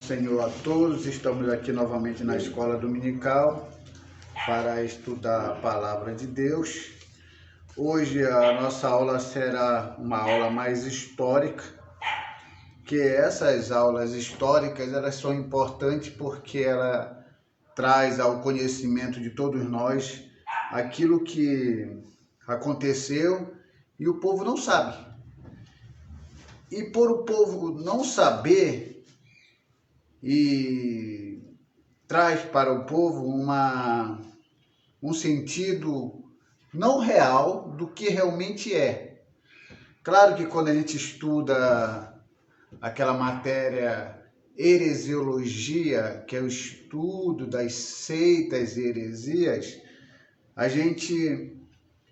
Senhor a todos, estamos aqui novamente na escola dominical para estudar a palavra de Deus. Hoje a nossa aula será uma aula mais histórica, que essas aulas históricas elas são importantes porque ela traz ao conhecimento de todos nós aquilo que aconteceu e o povo não sabe. E por o povo não saber, e traz para o povo um sentido não real do que realmente é. Claro que quando a gente estuda aquela matéria heresiologia, que é o estudo das seitas e heresias, a gente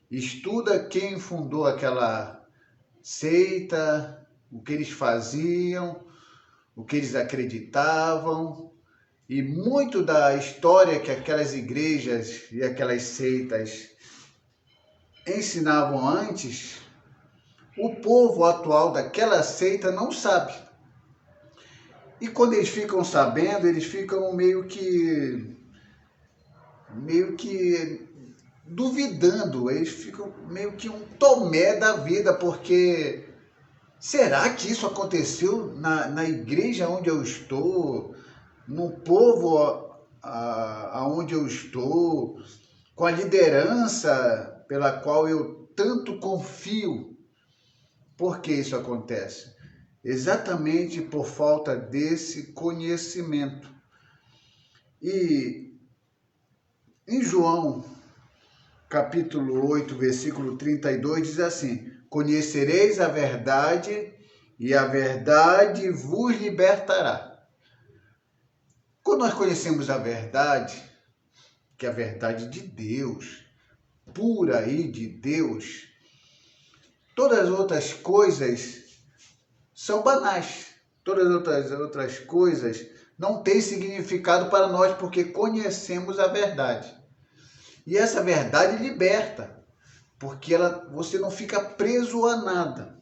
estuda quem fundou aquela seita, o que eles faziam, o que eles acreditavam, e muito da história que aquelas igrejas e aquelas seitas ensinavam antes, o povo atual daquela seita não sabe. E quando eles ficam sabendo, eles ficam meio que duvidando, eles ficam meio que um tomé da vida, porque será que isso aconteceu na igreja onde eu estou, no povo aonde eu estou, com a liderança pela qual eu tanto confio? Por que isso acontece? Exatamente por falta desse conhecimento. E em João, capítulo 8, versículo 32, diz assim: conhecereis a verdade e a verdade vos libertará. Quando nós conhecemos a verdade, que é a verdade de Deus, pura aí de Deus, todas as outras coisas são banais. Todas as outras coisas não têm significado para nós, porque conhecemos a verdade. E essa verdade liberta, porque você não fica preso a nada.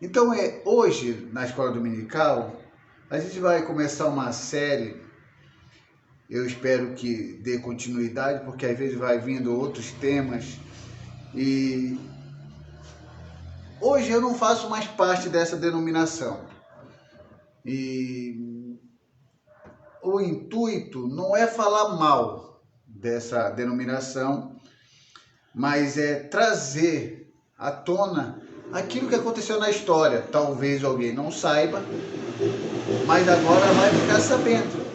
Então, hoje, na escola dominical, a gente vai começar uma série. Eu espero que dê continuidade, porque às vezes vai vindo outros temas. E hoje eu não faço mais parte dessa denominação. E o intuito não é falar mal dessa denominação, mas é trazer à tona aquilo que aconteceu na história. Talvez alguém não saiba, mas agora vai ficar sabendo,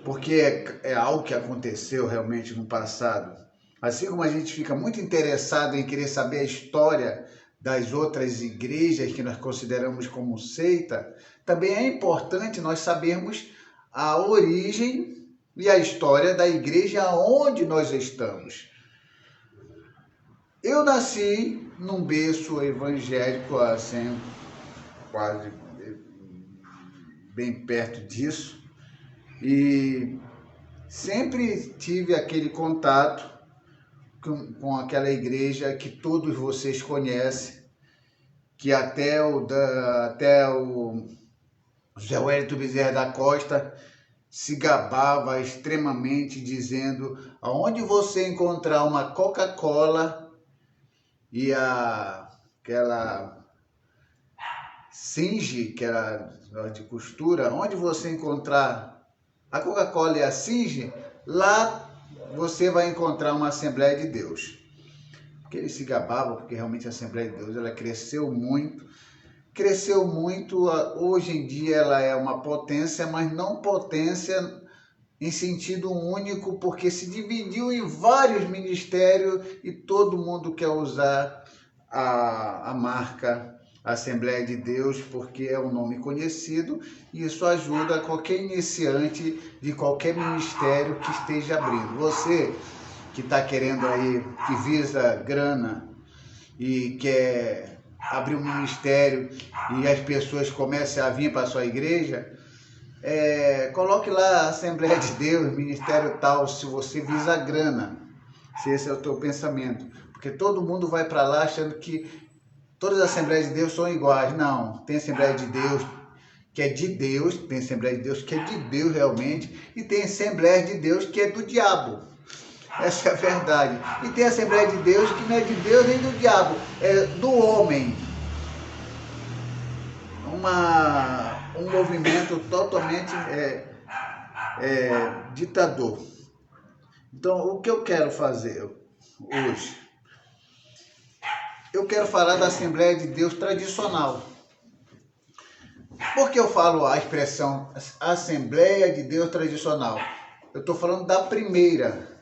porque é algo que aconteceu realmente no passado. Assim como a gente fica muito interessado em querer saber a história das outras igrejas que nós consideramos como seita, também é importante nós sabermos a origem e a história da igreja onde nós estamos. Eu nasci num berço evangélico, assim, quase bem perto disso, e sempre tive aquele contato com aquela igreja que todos vocês conhecem, que até o José Wellington Bezerra da Costa se gabava extremamente, dizendo: aonde você encontrar uma Coca-Cola e aquela Singe, que era de costura, onde você encontrar a Coca-Cola e a Singe, lá você vai encontrar uma Assembleia de Deus. Porque eles se gabavam, porque realmente a Assembleia de Deus ela cresceu muito, hoje em dia ela é uma potência, mas não potência em sentido único, porque se dividiu em vários ministérios e todo mundo quer usar a marca Assembleia de Deus, porque é um nome conhecido, e isso ajuda qualquer iniciante de qualquer ministério que esteja abrindo. Você que está querendo aí, que visa grana e quer abrir um ministério e as pessoas comecem a vir para a sua igreja, coloque lá Assembleia de Deus, ministério tal, se você visa grana, se esse é o teu pensamento, porque todo mundo vai para lá achando que todas as Assembleias de Deus são iguais. Não, tem Assembleia de Deus que é de Deus, tem Assembleia de Deus que é de Deus realmente, e tem Assembleia de Deus que é do diabo. Essa é a verdade. E tem Assembleia de Deus que não é de Deus nem do diabo, é do homem. Um movimento totalmente ditador. Então, o que eu quero fazer hoje? Eu quero falar da Assembleia de Deus tradicional. Por que eu falo a expressão Assembleia de Deus tradicional? Eu estou falando da primeira.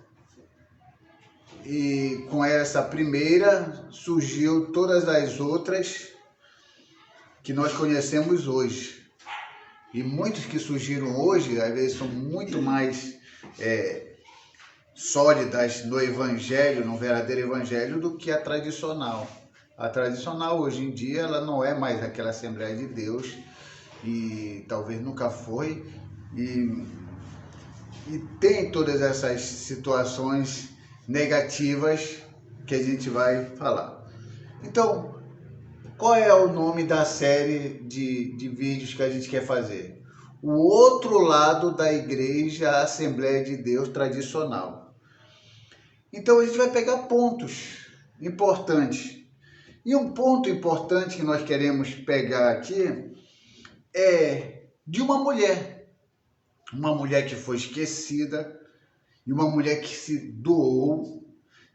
E com essa primeira surgiu todas as outras que nós conhecemos hoje. E muitos que surgiram hoje, às vezes, são muito mais sólidas no evangelho, no verdadeiro evangelho, do que a tradicional. A tradicional, hoje em dia, ela não é mais aquela Assembleia de Deus, e talvez nunca foi, e tem todas essas situações negativas que a gente vai falar. Então, qual é o nome da série de vídeos que a gente quer fazer? O outro lado da igreja, Assembleia de Deus tradicional. Então, a gente vai pegar pontos importantes. E um ponto importante que nós queremos pegar aqui é de uma mulher que foi esquecida, e uma mulher que se doou,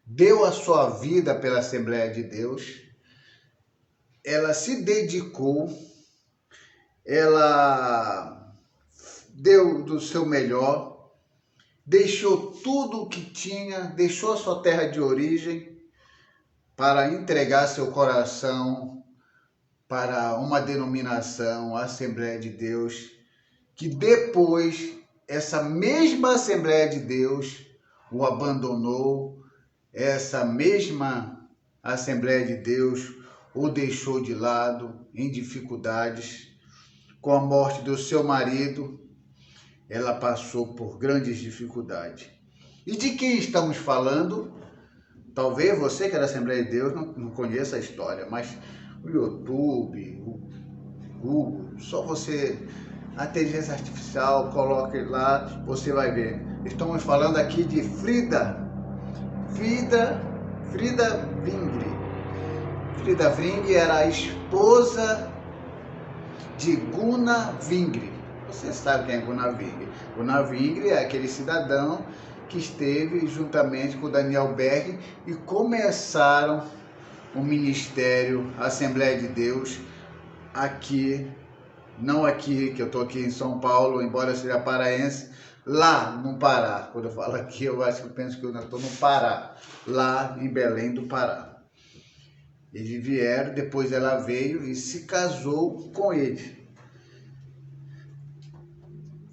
deu a sua vida pela Assembleia de Deus, ela se dedicou, ela deu do seu melhor, deixou tudo o que tinha, deixou a sua terra de origem para entregar seu coração para uma denominação, a Assembleia de Deus, que depois essa mesma Assembleia de Deus o abandonou, essa mesma Assembleia de Deus o deixou de lado em dificuldades. Com a morte do seu marido, ela passou por grandes dificuldades. E de quem estamos falando? Talvez você que é da Assembleia de Deus não conheça a história, mas o YouTube, o Google, só você, a inteligência artificial, coloque lá, você vai ver. Estamos falando aqui de Frida Wingre. Frida Wingre era a esposa de Gunnar Wingre. Você sabe quem é Gunnar Wingre. Gunnar Wingre é aquele cidadão que esteve juntamente com Daniel Berg e começaram o ministério Assembleia de Deus aqui, não aqui, que eu estou aqui em São Paulo, embora seja paraense, lá no Pará. Quando eu falo aqui, eu penso que eu estou no Pará, lá em Belém do Pará. Eles vieram, depois ela veio e se casou com ele.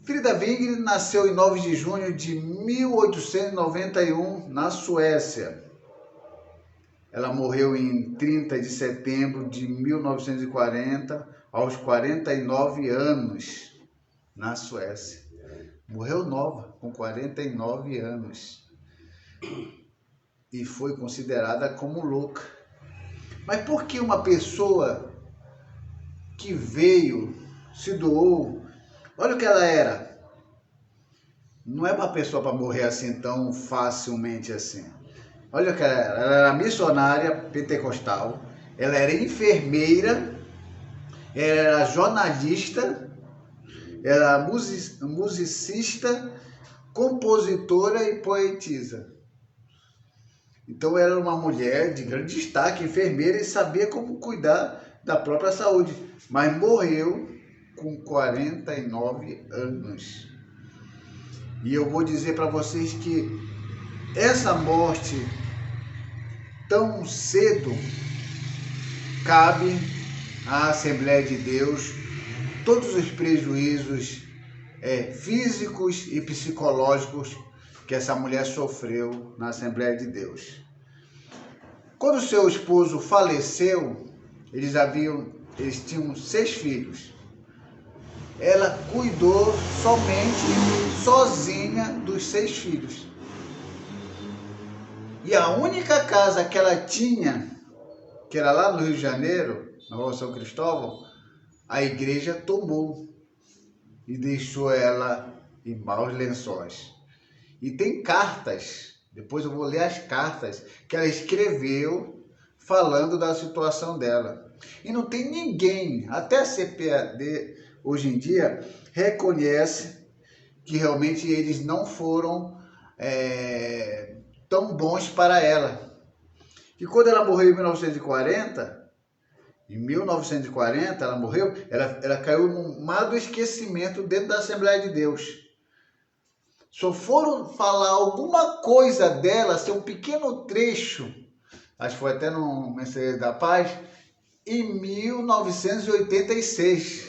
Frida Wingre nasceu em 9 de junho de 1891 na Suécia. Ela morreu em 30 de setembro de 1940, aos 49 anos, na Suécia. Morreu nova, com 49 anos. E foi considerada como louca. Mas por que uma pessoa que veio, se doou, olha o que ela era. Não é uma pessoa para morrer assim tão facilmente assim. Olha o que ela era missionária pentecostal, ela era enfermeira, ela era jornalista, era musicista, compositora e poetisa. Então ela era uma mulher de grande destaque, enfermeira, e sabia como cuidar da própria saúde, mas morreu com 49 anos. E eu vou dizer para vocês que essa morte tão cedo cabe à Assembleia de Deus todos os prejuízos físicos e psicológicos que essa mulher sofreu na Assembleia de Deus. Quando seu esposo faleceu, eles tinham 6 filhos. Ela cuidou sozinha dos 6 filhos. E a única casa que ela tinha, que era lá no Rio de Janeiro, na Rua São Cristóvão, a igreja tomou e deixou ela em maus lençóis. E tem cartas, depois eu vou ler as cartas que ela escreveu falando da situação dela. E não tem ninguém, até a CPAD hoje em dia, reconhece que realmente eles não foram tão bons para ela. E quando ela morreu em 1940, ela morreu, ela caiu no mar do esquecimento dentro da Assembleia de Deus. Só foram falar alguma coisa dela, assim, um pequeno trecho, acho que foi até no Mensageiro da Paz, em 1986.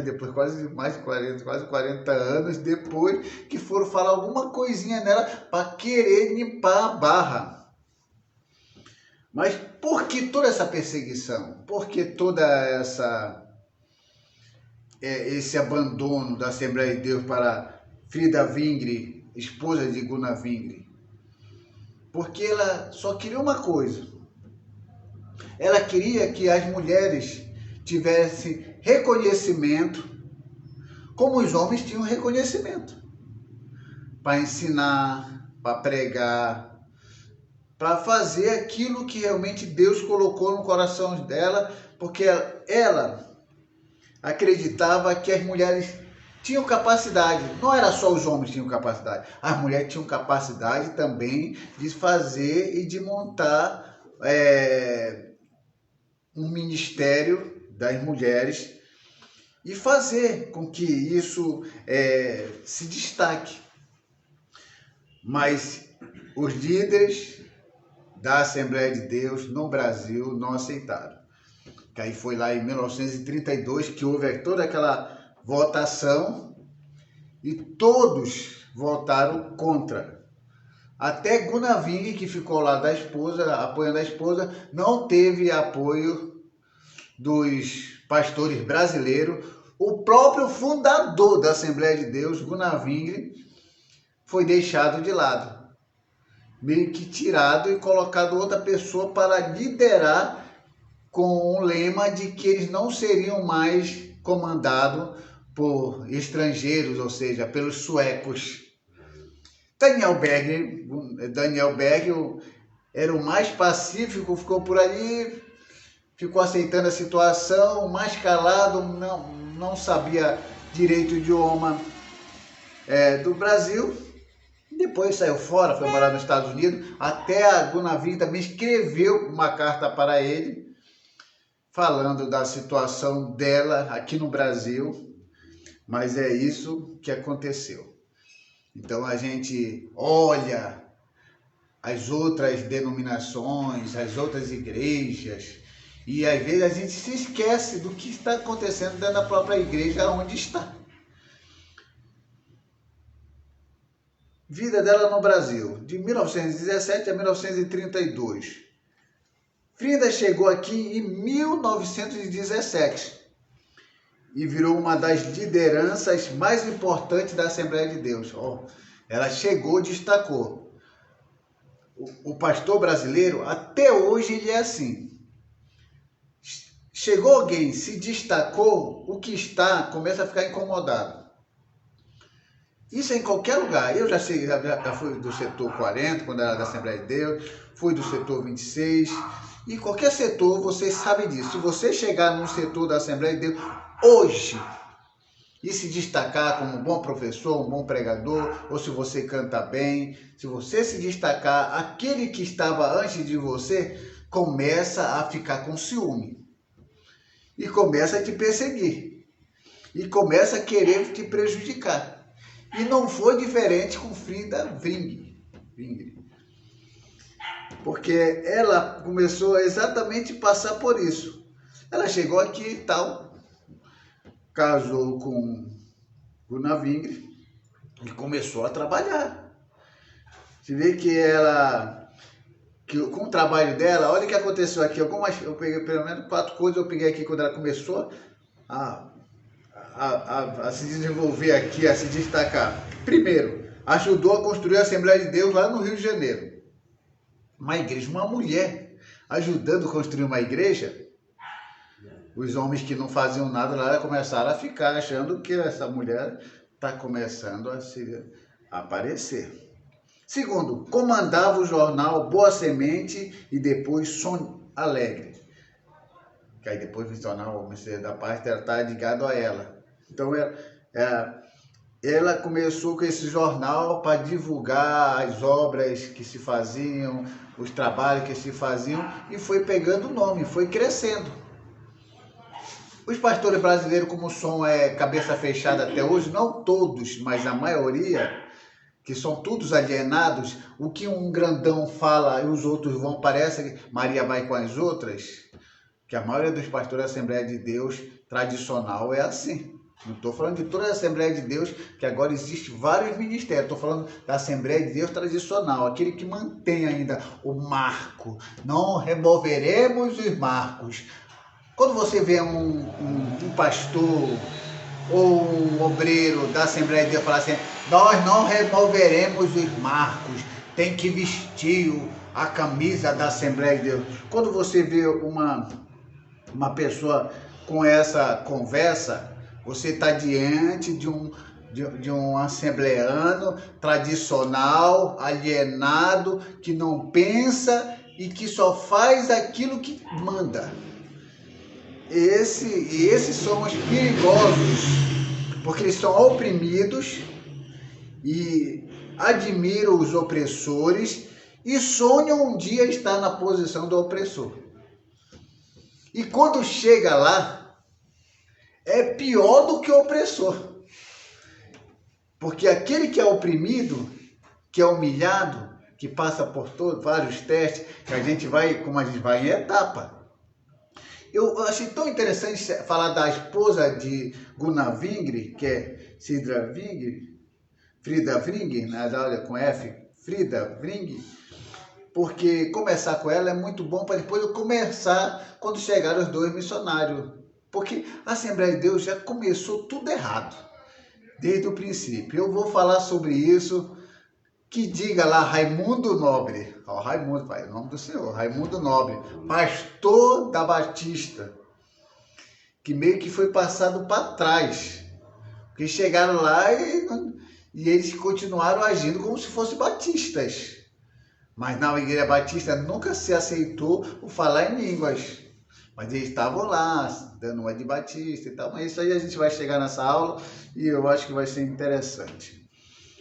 Depois quase 40 anos depois que foram falar alguma coisinha nela para querer limpar a barra. Mas por que toda essa perseguição? Por que toda esse abandono da Assembleia de Deus para Frida Wingre, esposa de Gunnar Wingre? Porque ela só queria uma coisa. Ela queria que as mulheres tivessem reconhecimento, como os homens tinham reconhecimento, para ensinar, para pregar, para fazer aquilo que realmente Deus colocou no coração dela, porque ela acreditava que as mulheres tinham capacidade, não era só os homens que tinham capacidade, as mulheres tinham capacidade também de fazer e de montar um ministério das mulheres e fazer com que isso se destaque. Mas os líderes da Assembleia de Deus no Brasil não aceitaram. Que aí foi lá em 1932 que houve toda aquela votação e todos votaram contra. Até Gunnar Wingre, que ficou lá da esposa, apoiando a esposa, não teve apoio dos pastores brasileiros. O próprio fundador da Assembleia de Deus, Gunnar Wingre, foi deixado de lado, meio que tirado e colocado outra pessoa para liderar, com o lema de que eles não seriam mais comandados por estrangeiros, ou seja, pelos suecos. Daniel Berger era o mais pacífico, ficou por ali, ficou aceitando a situação, mais calado, não sabia direito o idioma do Brasil. Depois saiu fora, foi morar nos Estados Unidos. Até a Gunnar Wingre também escreveu uma carta para ele, falando da situação dela aqui no Brasil. Mas é isso que aconteceu. Então a gente olha as outras denominações, as outras igrejas, e às vezes a gente se esquece do que está acontecendo dentro da própria igreja onde está. Vida dela no Brasil, de 1917 a 1932. Frida chegou aqui em 1917 e virou uma das lideranças mais importantes da Assembleia de Deus. Ela chegou, destacou. O pastor brasileiro, até hoje, ele é assim. Chegou alguém, se destacou, o que está começa a ficar incomodado. Isso é em qualquer lugar. Eu já fui do setor 40, quando era da Assembleia de Deus, fui do setor 26, e qualquer setor, vocês sabem disso. Se você chegar num setor da Assembleia de Deus hoje e se destacar como um bom professor, um bom pregador, ou se você canta bem, se você se destacar, aquele que estava antes de você começa a ficar com ciúme e começa a te perseguir e começa a querer te prejudicar. E não foi diferente com Frida Wingre. Porque ela começou exatamente a passar por isso. Ela chegou aqui e tal, casou com Gunnar Wingre e começou a trabalhar. Você vê que com o trabalho dela, olha o que aconteceu aqui. Eu peguei pelo menos 4 coisas, eu peguei aqui quando ela começou a se desenvolver aqui, a se destacar. Primeiro, ajudou a construir a Assembleia de Deus lá no Rio de Janeiro. Uma igreja, uma mulher ajudando a construir uma igreja. os homens que não faziam nada lá começaram a ficar achando que essa mulher está começando a se aparecer. Segundo, comandava o jornal Boa Semente e depois Som Alegre. Que aí depois o jornal Ministério da Paz está ligado a ela. Então ela começou com esse jornal para divulgar as obras que se faziam, os trabalhos que se faziam, e foi pegando nome, foi crescendo. Os pastores brasileiros, como o som é cabeça fechada até hoje, não todos, mas a maioria, que são todos alienados, o que um grandão fala e os outros vão, parece que Maria vai com as outras, que a maioria dos pastores da Assembleia de Deus tradicional é assim. Não estou falando de toda a Assembleia de Deus, que agora existe vários ministérios. Estou falando da Assembleia de Deus tradicional, aquele que mantém ainda o marco. Não removeremos os marcos. Quando você vê um pastor ou um obreiro da Assembleia de Deus falar assim, nós não removeremos os marcos, tem que vestir a camisa da Assembleia de Deus. Quando você vê uma pessoa com essa conversa, você está diante de um assembleano tradicional, alienado, que não pensa e que só faz aquilo que manda. Esses são os perigosos, porque eles são oprimidos e admiram os opressores e sonham um dia estar na posição do opressor. E quando chega lá, é pior do que o opressor. Porque aquele que é oprimido, que é humilhado, que passa por vários testes, que a gente vai, como a gente vai em etapa. Eu achei tão interessante falar da esposa de Gunnar Wingre, que é Frida Wring, na aula com F, Frida Wring, porque começar com ela é muito bom para depois eu começar quando chegar os dois missionários. Porque a Assembleia de Deus já começou tudo errado, desde o princípio. Eu vou falar sobre isso, que diga lá Raimundo Nobre, Raimundo, pai, o nome do Senhor, Raimundo Nobre, pastor da Batista, que meio que foi passado para trás, porque chegaram lá e eles continuaram agindo como se fossem batistas. Mas na Igreja Batista nunca se aceitou o falar em línguas. Mas eles estavam lá, dando uma de batista e tal. Mas isso aí a gente vai chegar nessa aula e eu acho que vai ser interessante.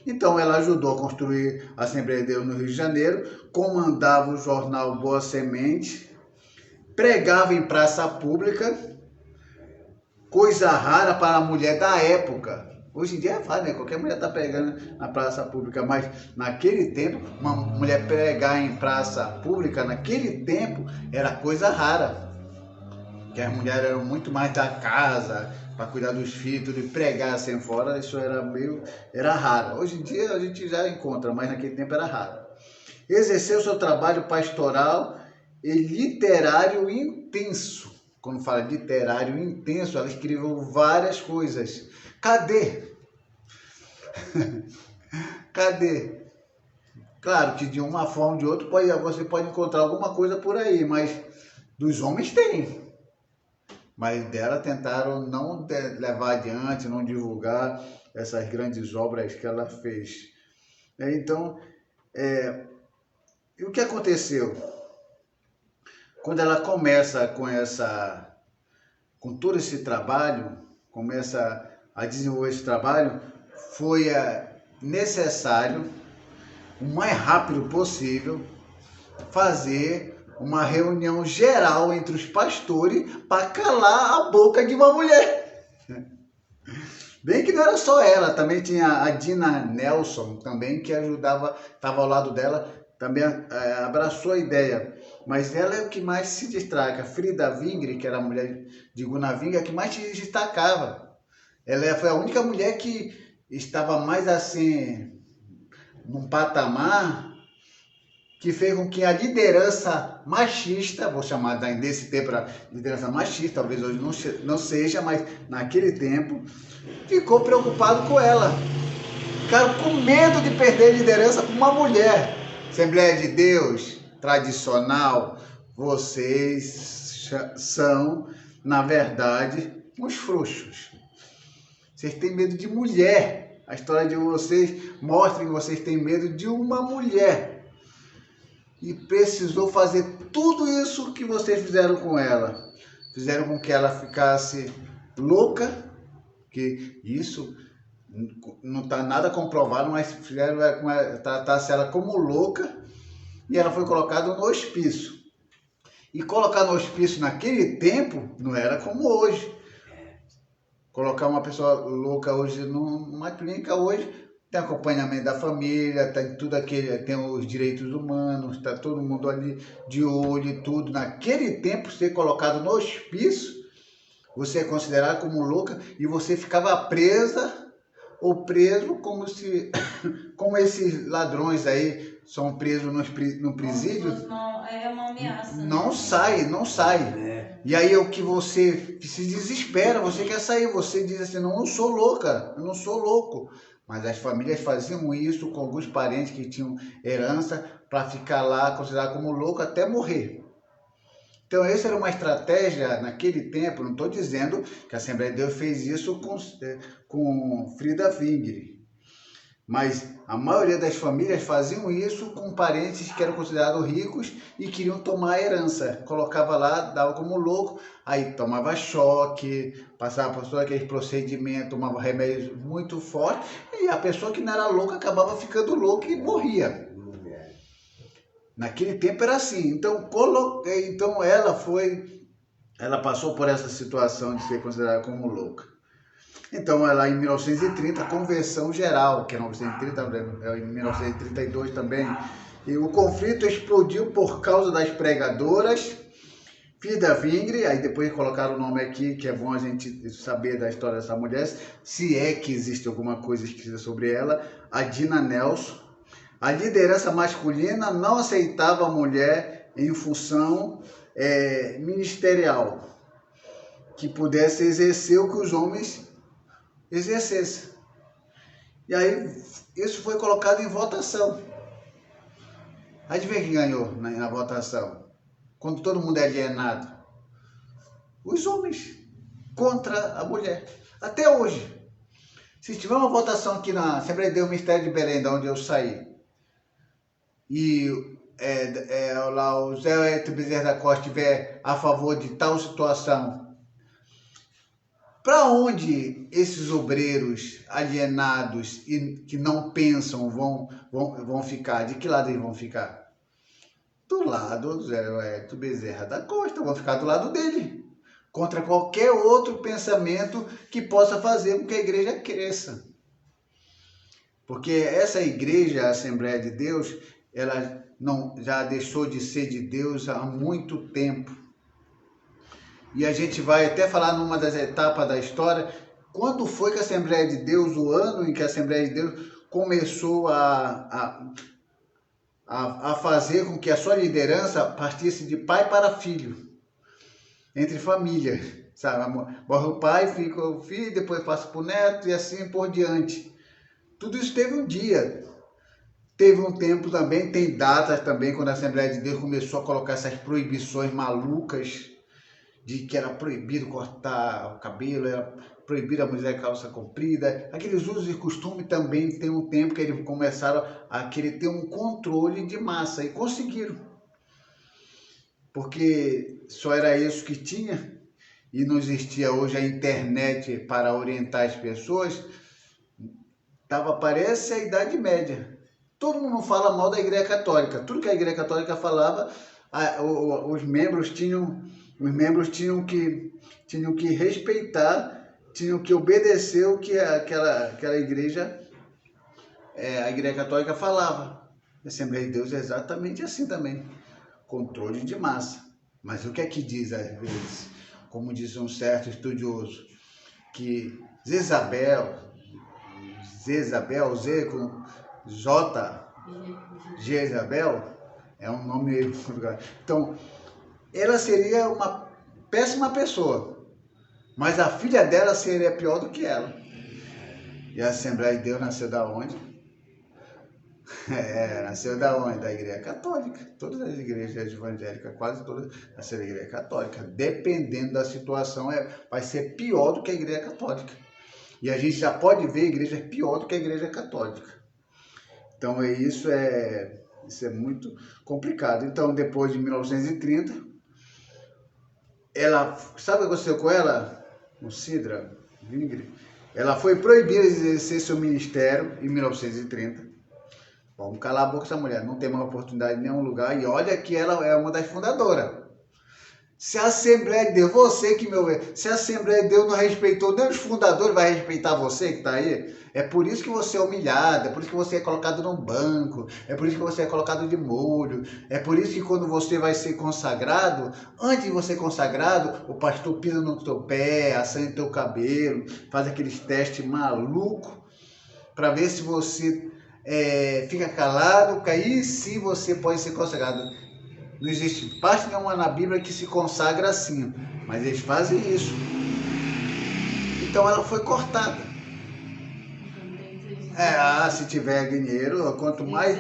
Então ela ajudou a construir a Assembleia de Deus no Rio de Janeiro, comandava o jornal Boa Semente, pregava em praça pública, coisa rara para a mulher da época. Hoje em dia é fácil, né? Qualquer mulher está pregando na praça pública, mas naquele tempo, uma mulher pregar em praça pública, naquele tempo, era coisa rara. Que as mulheres eram muito mais da casa, para cuidar dos filhos, e pregar assim fora, isso era raro. Hoje em dia a gente já encontra, mas naquele tempo era raro. Exerceu seu trabalho pastoral e literário intenso. Quando fala literário intenso, ela escreveu várias coisas. Cadê? Cadê? Claro que de uma forma ou de outra você pode encontrar alguma coisa por aí, mas dos homens tem. Mas dela tentaram não levar adiante, não divulgar essas grandes obras que ela fez. Então, e o que aconteceu? Quando ela começa com todo esse trabalho, começa a desenvolver esse trabalho, foi necessário, o mais rápido possível, fazer uma reunião geral entre os pastores para calar a boca de uma mulher. Bem que não era só ela, também tinha a Dina Nelson, também, que ajudava, estava ao lado dela, também abraçou a ideia. Mas ela é o que mais se destaca. Frida Wingre, que era a mulher de Gunnar Wingre, é a que mais se destacava. Ela foi a única mulher que estava mais assim, num patamar, que fez com que a liderança machista, vou chamar desse tempo a liderança machista, talvez hoje não seja, mas naquele tempo, ficou preocupado com ela. Ficaram com medo de perder a liderança para uma mulher. Assembleia de Deus, tradicional, vocês são na verdade, uns frouxos. Vocês têm medo de mulher. A história de vocês mostra que vocês têm medo de uma mulher. E precisou fazer tudo isso que vocês fizeram com ela. Fizeram com que ela ficasse louca, que isso não está nada comprovado, mas fizeram tratasse ela como louca, e ela foi colocada no hospício. E colocar no hospício naquele tempo não era como hoje. Colocar uma pessoa louca hoje numa clínica hoje tem acompanhamento da família, tem tudo aquele, tem os direitos humanos, está todo mundo ali de olho e tudo. Naquele tempo, ser colocado no hospício, você é considerado como louca e você ficava presa ou preso como esses ladrões aí são presos no presídio. Não, é uma ameaça. Não sai. E aí é o que você se desespera, você quer sair, você diz assim, não, eu não sou louca, eu não sou louco. Mas as famílias faziam isso com alguns parentes que tinham herança para ficar lá considerado como louco até morrer. Então essa era uma estratégia naquele tempo, não estou dizendo que a Assembleia de Deus fez isso com Frida Wingre. Mas a maioria das famílias faziam isso com parentes que eram considerados ricos e queriam tomar a herança. Colocava lá, dava como louco, aí tomava choque, passava por todo aquele procedimento, tomava remédios muito fortes, e a pessoa que não era louca acabava ficando louca e morria. Naquele tempo era assim. Então ela passou por essa situação de ser considerada como louca. Então, ela em 1930, a Convenção Geral, que é 1930, em 1932 também, e o conflito explodiu por causa das pregadoras Frida Wingre, aí depois colocaram o nome aqui, que é bom a gente saber da história dessa mulher, se é que existe alguma coisa escrita sobre ela, a Dina Nelson. A liderança masculina não aceitava a mulher em função ministerial, que pudesse exercer o que os homens exercesse. E aí isso foi colocado em votação. Adivinha quem ganhou na votação? Quando todo mundo é alienado? Os homens contra a mulher. Até hoje. Se tiver uma votação aqui na Assembleia de Deus, Ministério de Belém, da onde eu saí, e lá o Zé Eto Bezerra da Costa estiver a favor de tal situação, para onde esses obreiros alienados e que não pensam vão ficar? De que lado eles vão ficar? Do lado do Zé Eto Bezerra da Costa, vão ficar do lado dele, contra qualquer outro pensamento que possa fazer com que a igreja cresça. Porque essa igreja, a Assembleia de Deus, ela já deixou de ser de Deus há muito tempo. E a gente vai até falar numa das etapas da história, quando foi que a Assembleia de Deus, o ano em que a Assembleia de Deus começou a fazer com que a sua liderança partisse de pai para filho, entre família, sabe? Morre o pai, fica o filho, depois passa para o neto e assim por diante. Tudo isso teve um dia. Teve um tempo também, tem datas também, quando a Assembleia de Deus começou a colocar essas proibições malucas, de que era proibido cortar o cabelo, era proibido a mulher calça comprida. Aqueles usos e costumes também tem um tempo que eles começaram a querer ter um controle de massa e conseguiram. Porque só era isso que tinha e não existia hoje a internet para orientar as pessoas. Parece a Idade Média. Todo mundo fala mal da Igreja Católica. Tudo que a Igreja Católica falava, os membros tinham que respeitar, tinham que obedecer o que aquela igreja, a Igreja Católica falava. A Assembleia de Deus é exatamente assim também, controle de massa. Mas o que é que diz às vezes, como diz um certo estudioso, que Jezabel, Z com J, Jezabel, é um nome... Então, ela seria uma péssima pessoa, mas a filha dela seria pior do que ela. E a Assembleia de Deus nasceu da onde? Nasceu da onde? Da Igreja Católica. Todas as igrejas evangélicas, quase todas, nasceram da Igreja Católica. Dependendo da situação, vai ser pior do que a Igreja Católica. E a gente já pode ver igrejas pior do que a Igreja Católica. Então, isso é muito complicado. Então, depois de 1930, sabe o que aconteceu com ela? Com Cidra Vingre? Ela foi proibida de exercer seu ministério em 1930. Vamos calar a boca dessa mulher, não tem mais oportunidade em nenhum lugar. E olha que ela é uma das fundadoras. Se a Assembleia de Deus, você que meu velho, se a Assembleia de Deus não respeitou nem os fundadores, vai respeitar você que está aí? É por isso que você é humilhado, é por isso que você é colocado num banco, é por isso que você é colocado de molho, é por isso que quando você vai ser consagrado, antes de você ser consagrado, o pastor pisa no teu pé, assanha no teu cabelo, faz aqueles testes malucos para ver se você fica calado, que aí sim você pode ser consagrado. Não existe parte nenhuma na Bíblia que se consagra assim, mas eles fazem isso. Então ela foi cortada. Se tiver dinheiro, quanto mais...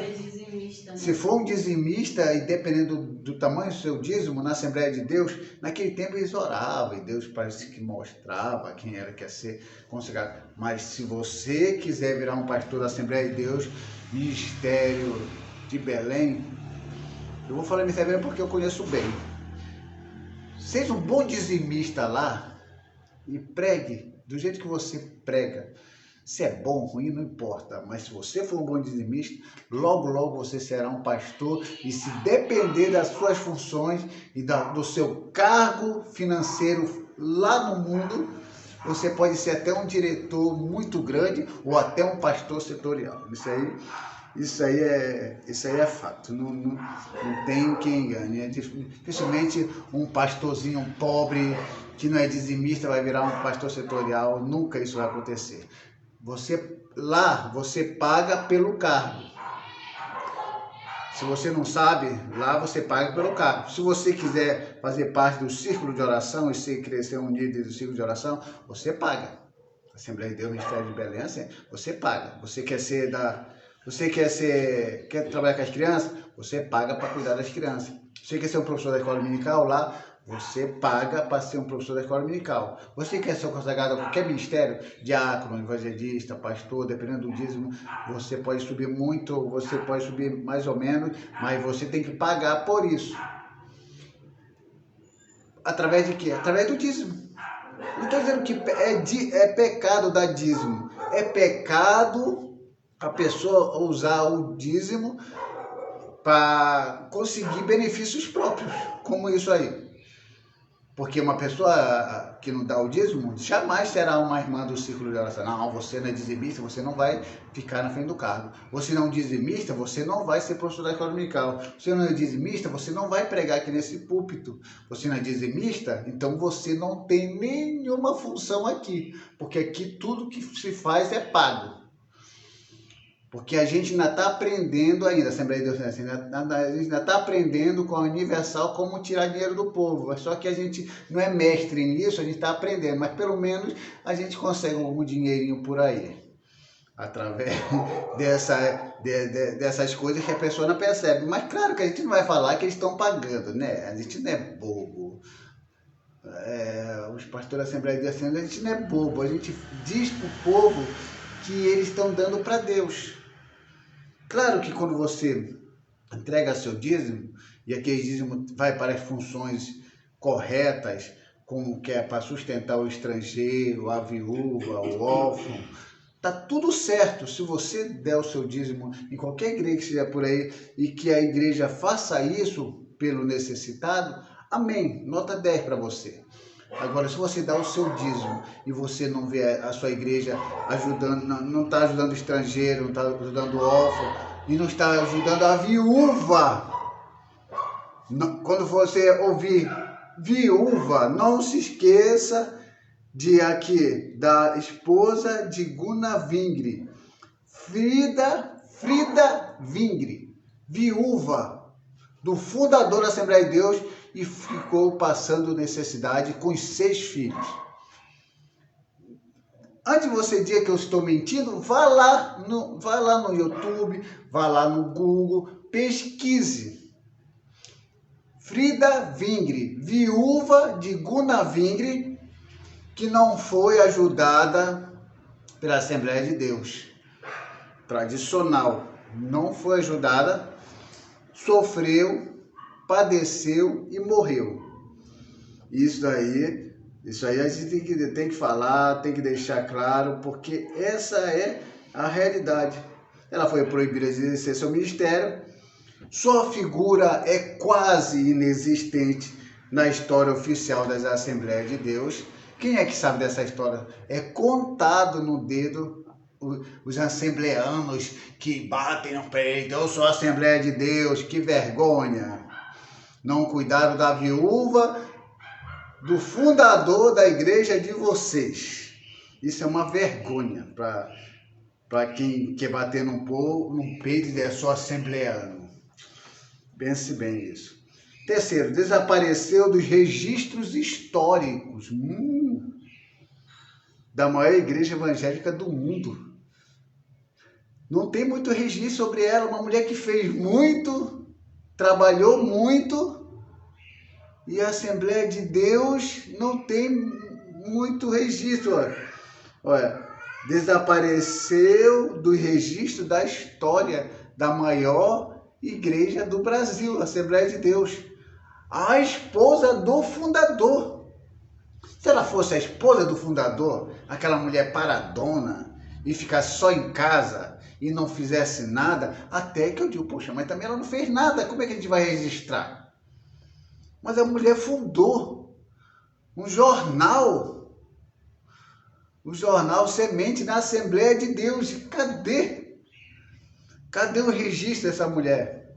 Se for um dizimista, e dependendo do tamanho do seu dízimo, na Assembleia de Deus, naquele tempo eles oravam, e Deus parece que mostrava quem era que ia ser consagrado. Mas se você quiser virar um pastor da Assembleia de Deus, Ministério de Belém, eu vou falar Ministério de Belém porque eu conheço bem. Seja um bom dizimista lá e pregue do jeito que você prega. Se é bom ou ruim, não importa, mas se você for um bom dizimista, logo, logo você será um pastor, e se depender das suas funções e do seu cargo financeiro lá no mundo, você pode ser até um diretor muito grande ou até um pastor setorial. Isso aí é fato, não tem quem engane. Dificilmente um pastorzinho pobre que não é dizimista vai virar um pastor setorial, nunca isso vai acontecer. Você paga pelo cargo. Se você não sabe, lá você paga pelo cargo. Se você quiser fazer parte do círculo de oração e se crescer um líder do círculo de oração, você paga. Assembleia de Deus, Ministério de Belém, você paga. Quer trabalhar com as crianças? Você paga para cuidar das crianças. Você quer ser um professor da escola dominical lá? Você paga para ser um professor da escola dominical. Você quer ser consagrado a qualquer ministério, diácono, evangelista, pastor, dependendo do dízimo, você pode subir muito, você pode subir mais ou menos, mas você tem que pagar por isso. Através de quê? Através do dízimo. Não estou dizendo que é pecado dar dízimo. É pecado a pessoa usar o dízimo para conseguir benefícios próprios, como isso aí. Porque uma pessoa que não dá o dízimo jamais será uma irmã do círculo de oração. Não, você não é dizimista, você não vai ficar na frente do cargo. Você não é dizimista, você não vai ser professor da escola dominical. Você não é dizimista, você não vai pregar aqui nesse púlpito. Você não é dizimista, então você não tem nenhuma função aqui. Porque aqui tudo que se faz é pago. Porque a gente ainda está aprendendo ainda, Assembleia de Deus, a gente ainda está aprendendo com a Universal como tirar dinheiro do povo. Só que a gente não é mestre nisso, a gente está aprendendo, mas pelo menos a gente consegue algum dinheirinho por aí. Através dessas coisas que a pessoa não percebe. Mas claro que a gente não vai falar que eles estão pagando, né? A gente não é bobo. Os pastores da Assembleia de Deus, a gente não é bobo. A gente diz para o povo que eles estão dando para Deus. Claro que quando você entrega seu dízimo, e aquele dízimo vai para as funções corretas, como que é para sustentar o estrangeiro, a viúva, o órfão, tá tudo certo. Se você der o seu dízimo em qualquer igreja que estiver por aí, e que a igreja faça isso pelo necessitado, amém, nota 10 para você. Agora, se você dá o seu dízimo e você não vê a sua igreja ajudando, não está ajudando o estrangeiro, não está ajudando o órfão e não está ajudando a viúva. Quando você ouvir viúva, não se esqueça da esposa de Gunnar Vingre, Frida Vingre, viúva do fundador da Assembleia de Deus, e ficou passando necessidade com os 6 filhos. antes de você dizer que eu estou mentindo, vá lá no YouTube, vá lá no Google, pesquise. Frida Vingre, viúva de Gunnar Vingre, que não foi ajudada pela Assembleia de Deus. Tradicional, não foi ajudada, sofreu, padeceu e morreu. Isso aí a gente tem que falar, tem que deixar claro, porque essa é a realidade. Ela foi proibida de exercer seu ministério, sua figura é quase inexistente na história oficial das Assembleias de Deus. Quem é que sabe dessa história? É contado no dedo os assembleanos que batem no peito. Eu sou a Assembleia de Deus, que vergonha! Não cuidaram da viúva do fundador da igreja de vocês. Isso é uma vergonha para quem quer bater no peito e é só assembleano. Pense bem isso. Terceiro, desapareceu dos registros históricos da maior igreja evangélica do mundo. Não tem muito registro sobre ela, uma mulher que fez muito, trabalhou muito, e a Assembleia de Deus não tem muito registro. Olha, desapareceu do registro da história da maior igreja do Brasil, a Assembleia de Deus. A esposa do fundador. Se ela fosse a esposa do fundador, aquela mulher paradona, e ficasse só em casa e não fizesse nada, até que eu digo, poxa, mas também ela não fez nada, como é que a gente vai registrar? Mas a mulher fundou um jornal Semente na Assembleia de Deus. Cadê? Cadê o registro dessa mulher?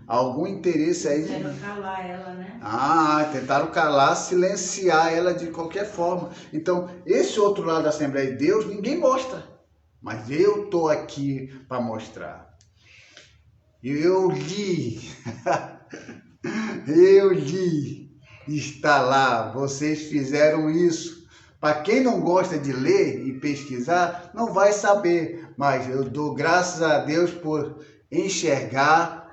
Algum interesse aí? Tentaram calar ela, né? Tentaram calar, silenciar ela de qualquer forma. Então, esse outro lado da Assembleia de Deus, ninguém mostra. Mas eu estou aqui para mostrar. Eu li. Eu li. Está lá. Vocês fizeram isso. Para quem não gosta de ler e pesquisar, não vai saber. Mas eu dou graças a Deus por enxergar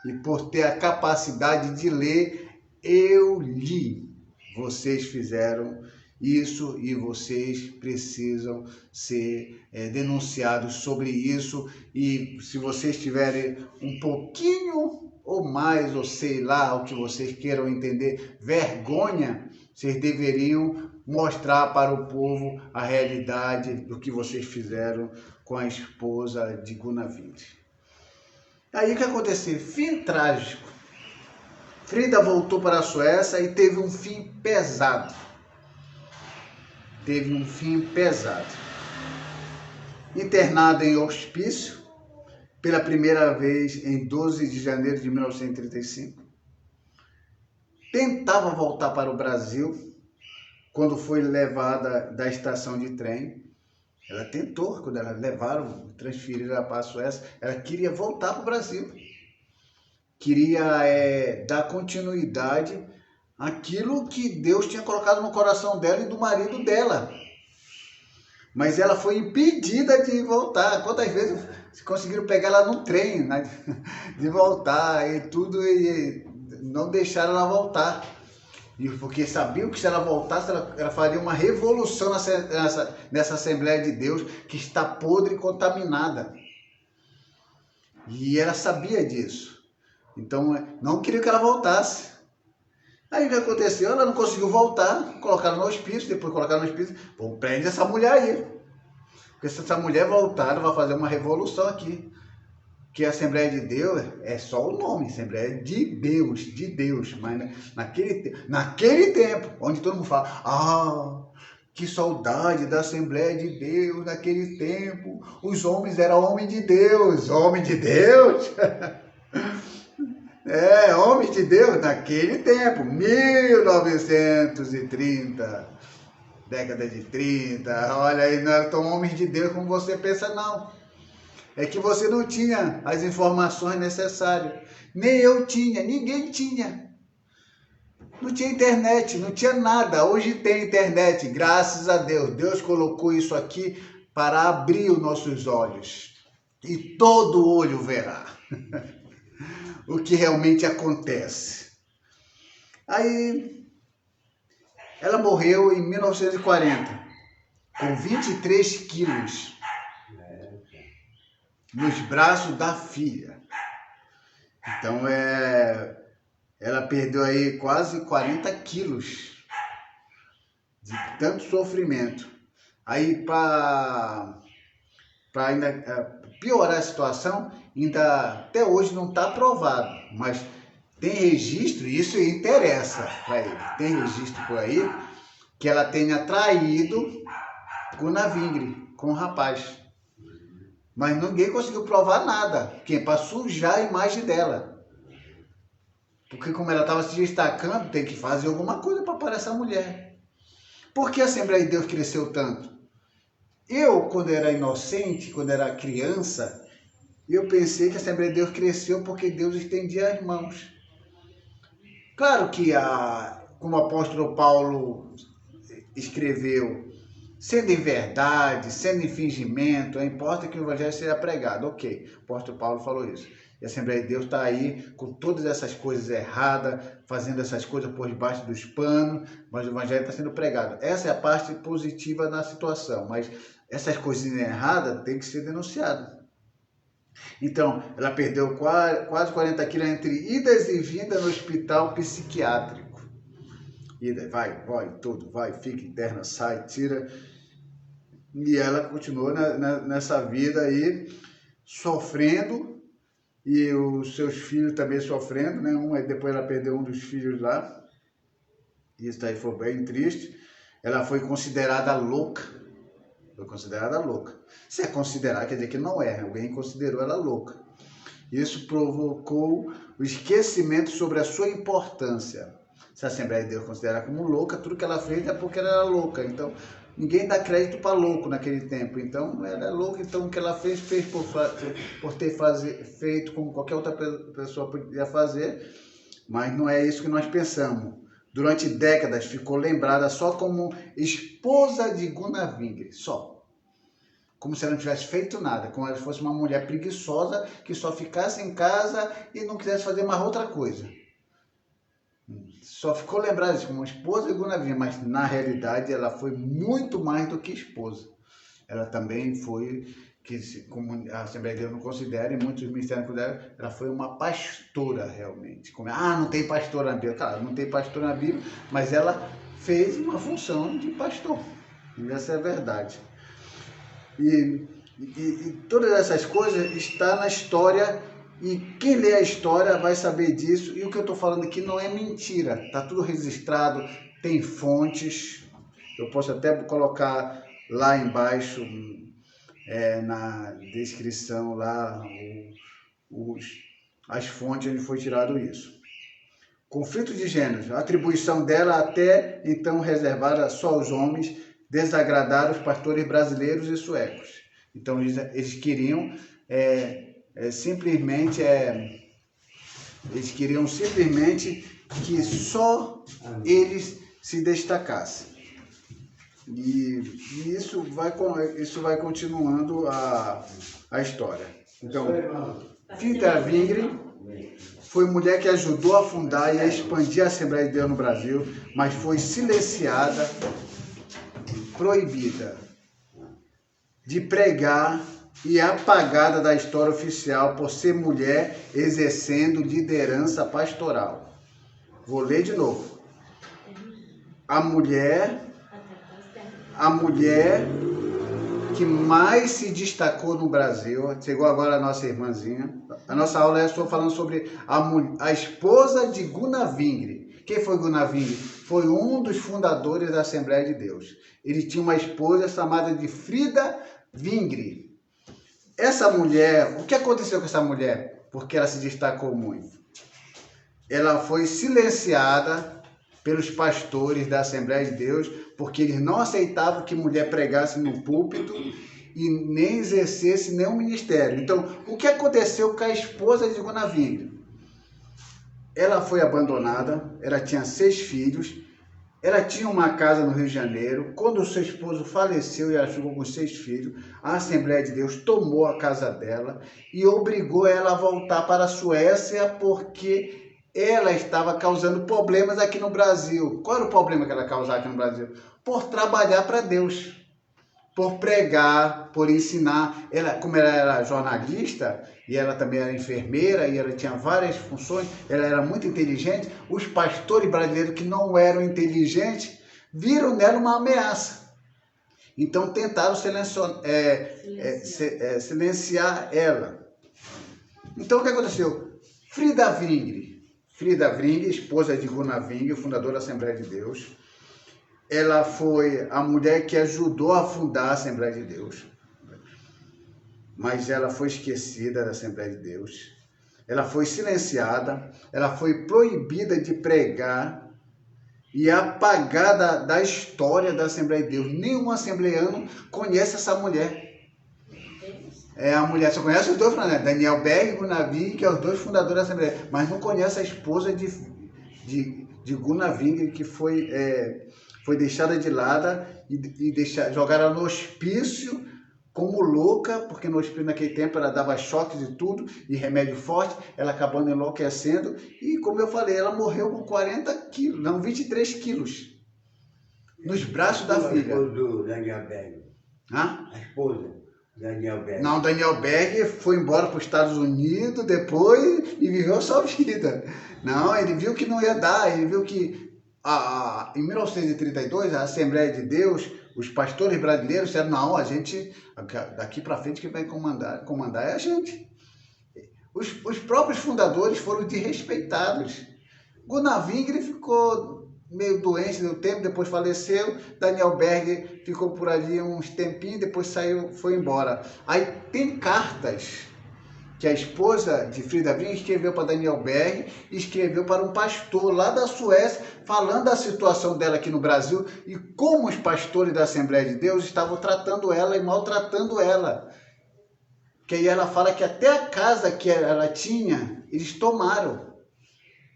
e por ter a capacidade de ler. Eu li. Vocês fizeram isso e vocês precisam ser denunciados sobre isso. E se vocês tiverem um pouquinho ou mais, ou sei lá, o que vocês queiram entender, vergonha, vocês deveriam mostrar para o povo a realidade do que vocês fizeram com a esposa de Gunnar Vingre. Aí o que aconteceu? Fim trágico. Frida voltou para a Suécia e teve um fim pesado. Internada em hospício, pela primeira vez em 12 de janeiro de 1935. Tentava voltar para o Brasil quando foi levada da estação de trem. Ela tentou, quando ela levaram, transferiram ela para a Suécia, ela queria voltar para o Brasil. Queria dar continuidade àquilo que Deus tinha colocado no coração dela e do marido dela. Mas ela foi impedida de voltar. Quantas vezes conseguiram pegar ela no trem, né? De voltar e tudo, e não deixaram ela voltar. Porque sabiam que se ela voltasse, ela faria uma revolução nessa Assembleia de Deus que está podre e contaminada. E ela sabia disso. Então, não queria que ela voltasse. Aí o que aconteceu? Ela não conseguiu voltar, colocaram no hospício, depois colocaram no hospício. Pô, prende essa mulher aí. Porque se essa mulher voltar, ela vai fazer uma revolução aqui. Que a Assembleia de Deus é só o nome, Assembleia de Deus. Mas naquele tempo, onde todo mundo fala, que saudade da Assembleia de Deus, naquele tempo, os homens eram homens de Deus. Homem de Deus? Homens de Deus naquele tempo, 1930, década de 30, olha aí, não eram tão homens de Deus como você pensa, não. É que você não tinha as informações necessárias, nem eu tinha, ninguém tinha. Não tinha internet, não tinha nada. Hoje tem internet, graças a Deus. Deus colocou isso aqui para abrir os nossos olhos. E todo olho verá o que realmente acontece. Aí, ela morreu em 1940, com 23 quilos, nos braços da filha. Então, ela perdeu aí quase 40 quilos de tanto sofrimento. Aí, para ainda piorar a situação, ainda até hoje não está provado, mas tem registro, e isso interessa para ele, tem registro por aí, que ela tenha traído Gunavingre com o rapaz. Mas ninguém conseguiu provar nada, para sujar a imagem dela. Porque como ela estava se destacando, tem que fazer alguma coisa para parar essa mulher. Por que a Assembleia de Deus cresceu tanto? Eu, quando era inocente, quando era criança, eu pensei que a Assembleia de Deus cresceu porque Deus estendia as mãos. Claro que, como o apóstolo Paulo escreveu, sendo em verdade, sendo em fingimento, importa que o evangelho seja pregado. Ok, o apóstolo Paulo falou isso. E a Assembleia de Deus está aí com todas essas coisas erradas, fazendo essas coisas por debaixo dos panos, mas o evangelho está sendo pregado. Essa é a parte positiva da situação, mas essas coisas erradas têm que ser denunciadas. Então, ela perdeu quase 40 quilos entre idas e vindas no hospital psiquiátrico. Ida, vai, tudo, vai, fica, interna, sai, tira. E ela continuou nessa vida aí, sofrendo, e os seus filhos também sofrendo, né? Depois ela perdeu um dos filhos lá. Isso aí foi bem triste. Ela foi considerada louca. Se é considerar, quer dizer que não é. Alguém considerou ela louca. Isso provocou o esquecimento sobre a sua importância. Se a Assembleia de Deus considera como louca, tudo que ela fez é porque ela era louca. Então, ninguém dá crédito para louco naquele tempo. Então, ela é louca, então o que ela fez por ter feito como qualquer outra pessoa podia fazer, mas não é isso que nós pensamos. Durante décadas ficou lembrada só como esposa de Gunavingre, só. Como se ela não tivesse feito nada, como se ela fosse uma mulher preguiçosa que só ficasse em casa e não quisesse fazer mais outra coisa. Só ficou lembrada como esposa de Gunavingre, mas na realidade ela foi muito mais do que esposa. Ela também foi, como a Assembleia de Deus não considera, e muitos ministérios não consideram, ela foi uma pastora realmente. Não tem pastora na Bíblia. Claro, não tem pastora na Bíblia, mas ela fez uma função de pastor. E essa é a verdade. E todas essas coisas estão na história, e quem lê a história vai saber disso. E o que eu estou falando aqui não é mentira, está tudo registrado, tem fontes. Eu posso até colocar lá embaixo, na descrição, lá as fontes onde foi tirado isso. Conflito de gêneros, a atribuição dela até então reservada só aos homens, desagradaram os pastores brasileiros e suecos. Então eles queriam simplesmente que só eles se destacassem. E isso vai continuando a história. Então, Gunavingre foi mulher que ajudou a fundar e a expandir a Assembleia de Deus no Brasil, mas foi silenciada, proibida de pregar e apagada da história oficial por ser mulher exercendo liderança pastoral. Vou ler de novo. A mulher que mais se destacou no Brasil, chegou agora a nossa irmãzinha. A nossa aula eu estou falando sobre a esposa de Gunavingre. Quem foi Gunavingre? Foi um dos fundadores da Assembleia de Deus. Ele tinha uma esposa chamada de Frida Vingre. Essa mulher, o que aconteceu com essa mulher? Porque ela se destacou muito. Ela foi silenciada pelos pastores da Assembleia de Deus, porque eles não aceitavam que mulher pregasse no púlpito e nem exercesse nenhum ministério. Então, o que aconteceu com a esposa de Gunavingre? ela foi abandonada, ela tinha 6 filhos, ela tinha uma casa no Rio de Janeiro. Quando o seu esposo faleceu e ela ficou com 6 filhos, a Assembleia de Deus tomou a casa dela e obrigou ela a voltar para a Suécia porque ela estava causando problemas aqui no Brasil. Qual era o problema que ela causava aqui no Brasil? Por trabalhar para Deus, por pregar, por ensinar. Ela, como ela era jornalista e ela também era enfermeira e ela tinha várias funções, ela era muito inteligente. Os pastores brasileiros que não eram inteligentes viram nela uma ameaça. Então tentaram silenciar ela. Então o que aconteceu? Frida Wingre, esposa de Gunnar Wingre, fundadora da Assembleia de Deus, ela foi a mulher que ajudou a fundar a Assembleia de Deus, mas ela foi esquecida da Assembleia de Deus, ela foi silenciada, ela foi proibida de pregar e apagada da história da Assembleia de Deus. Nenhum assembleiano conhece essa mulher. É a mulher, você conhece os dois, né? Daniel Berg e Gunnar Wingre, que são os dois fundadores da Assembleia, mas não conhece a esposa de Gunnar Wingre, que foi deixada de lado e jogaram no hospício como louca, porque no hospício naquele tempo ela dava choques e tudo, e remédio forte, ela acabando enlouquecendo, e como eu falei, ela morreu com 40 quilos, não, 23 quilos, nos braços da filha. A esposa do Daniel Berg. Hã? A esposa. Daniel Berg. Não, Daniel Berg foi embora para os Estados Unidos depois e viveu sua vida. Não, ele viu que não ia dar, ele viu que em 1932 a Assembleia de Deus, os pastores brasileiros disseram, não, a gente, daqui para frente quem vai comandar é a gente. Os próprios fundadores foram desrespeitados. Gunnar Wingre ficou meio doente no tempo, depois faleceu. Daniel Berg ficou por ali uns tempinhos, depois saiu, foi embora. Aí tem cartas que a esposa de Frida Wingre escreveu para Daniel Berg e escreveu para um pastor lá da Suécia, falando da situação dela aqui no Brasil e como os pastores da Assembleia de Deus estavam tratando ela e maltratando ela. Que aí ela fala que até a casa que ela tinha, eles tomaram.